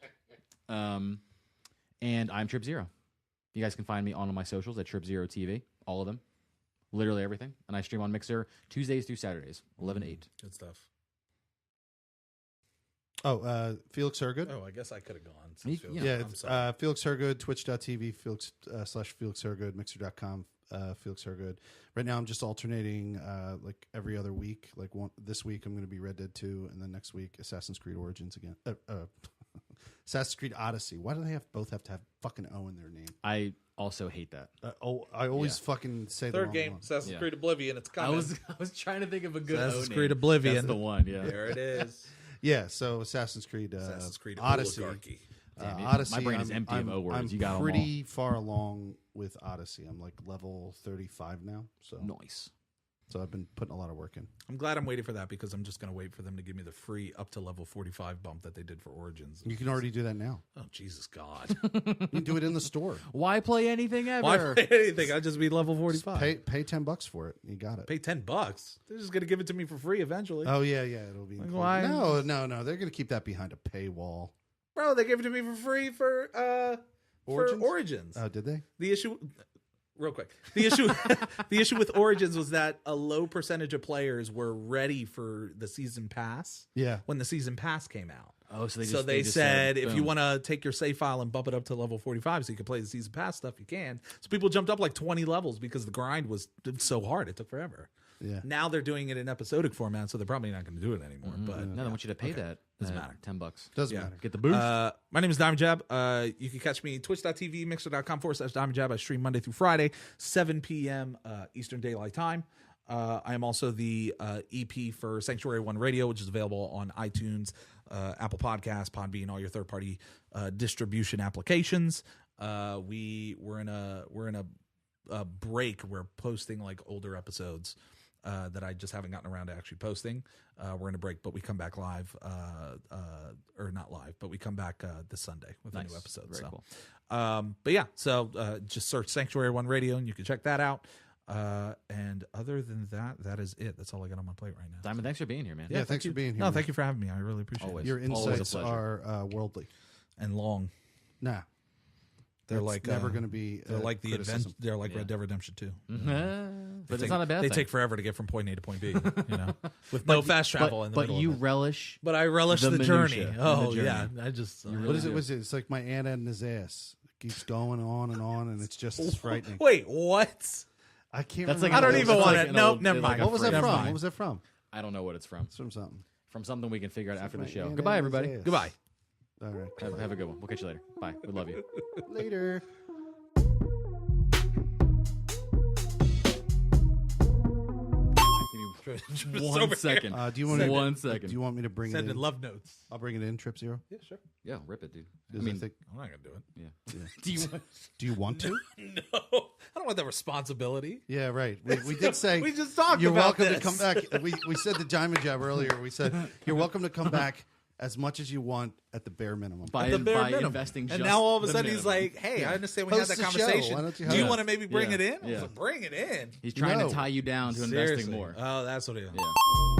And I'm Trip Zero. You guys can find me on all my socials at Trip Zero TV, all of them, literally everything. And I stream on Mixer Tuesdays through Saturdays, 11 to 8. Good stuff. Felix Hergood. Oh, I guess I could have gone. Yeah, I'm it's sorry. Felix Hergood, twitch.tv, Felix /Felix Hergood, mixer.com, Felix Hergood. Right now I'm just alternating like every other week. Like this week I'm going to be Red Dead 2, and then next week Assassin's Creed Origins again. Assassin's Creed Odyssey. Why do they both have to have fucking O in their name? I also hate that. I always fucking say the Third wrong game, one. Assassin's Yeah. Creed Oblivion. It's coming. I was trying to think of a good Assassin's O Creed name. Oblivion. That's the one. Yeah. There it is. Yeah, so Assassin's Creed Odyssey. Oligarchy. Damn, Odyssey. my brain is empty of O words. I'm You got 'em all. pretty far along with Odyssey. I'm like level 35 now. Nice. So I've been putting a lot of work in. I'm glad I'm waiting for that because I'm just going to wait for them to give me the free up to level 45 bump that they did for Origins. You can already do that now. Oh, Jesus God. You can do it in the store. Why play anything ever? Why play anything? I'll just be level 45. Pay $10 for it. You got it. Pay $10. They're just going to give it to me for free eventually. Oh yeah, it'll be. included. why? No. They're going to keep that behind a paywall. Bro, they gave it to me for free for Origins. Oh, did they? The issue, real quick, the issue with Origins was that a low percentage of players were ready for the season pass. Yeah. When the season pass came out. Oh, so they just said if you boom. want to take your save file and bump it up to level 45 so you can play the season pass stuff, you can. So people jumped up like 20 levels because the grind was so hard. It took forever. Yeah. Now they're doing it in episodic format, so they're probably not going to do it anymore. But No, I want you to pay that. Doesn't matter. $10. Doesn't Yeah. matter. Get the boost. My name is Diamond Jab. You can catch me twitch.tv, mixer.com/Diamond Jab. I stream Monday through Friday, 7 p.m. Eastern Daylight Time. I am also the EP for Sanctuary One Radio, which is available on iTunes, Apple Podcasts, Podbean, all your third-party distribution applications. We're in a break. We're posting like older episodes that I just haven't gotten around to actually posting. We're in a break, but we come back live, or not live, but we come back this Sunday with a new episode. Very so, cool. but yeah, so just search Sanctuary One Radio and you can check that out. And other than that, that is it. That's all I got on my plate right now. Diamond, thanks for being here, man. Yeah, thanks for being here. No, man. thank you for having me. I really appreciate Always. it. Your Always a insights pleasure. are worldly. And long. Nah, They're it's like never going to be. They're like the criticism. They're like Yeah. Red Dead Redemption 2. But it's not a bad They thing. take forever to get from point A to point B. With no fast travel in the But middle you of it. relish. But I relish the the minutia journey. and the Oh journey. yeah, I just. What is it? Was it? It's like my aunt and his ass. It keeps going on, and it's just as frightening. Wait, what? I can't. That's remember like I don't what even was. want like it. an Nope, old- never like mind. a What was that Never from? mind. What was that from? I don't know what it's from. It's from something. From something we can figure out after the my show. aunt Goodbye, and his everybody. ass. Goodbye. All right. Have a good one. We'll catch you later. Bye. We love you. Later. Give me 1 second. Do you want to? 1 second. Do you want me to bring it Send in? in love notes. I'll bring it in. Trip Zero. Yeah, sure. Yeah, rip it, dude. Because I think. I'm not gonna do it. Yeah. Do you want? Do you want to? No, I don't want that responsibility. Yeah, right. We did say We just talked you're about welcome to this. come back. We said the Diamond Jab earlier. We said you're welcome to come back as much as you want at the bare minimum. By, The bare by minimum. investing just And now all of a the sudden he's minimum. like, "Hey, I understand we had Host that the show. conversation. Why don't you Do you host? want to maybe bring Yeah. it in?" I was Yeah. like, bring it in. He's trying No. to tie you down to Seriously. investing more. Oh, that's what it is. Yeah.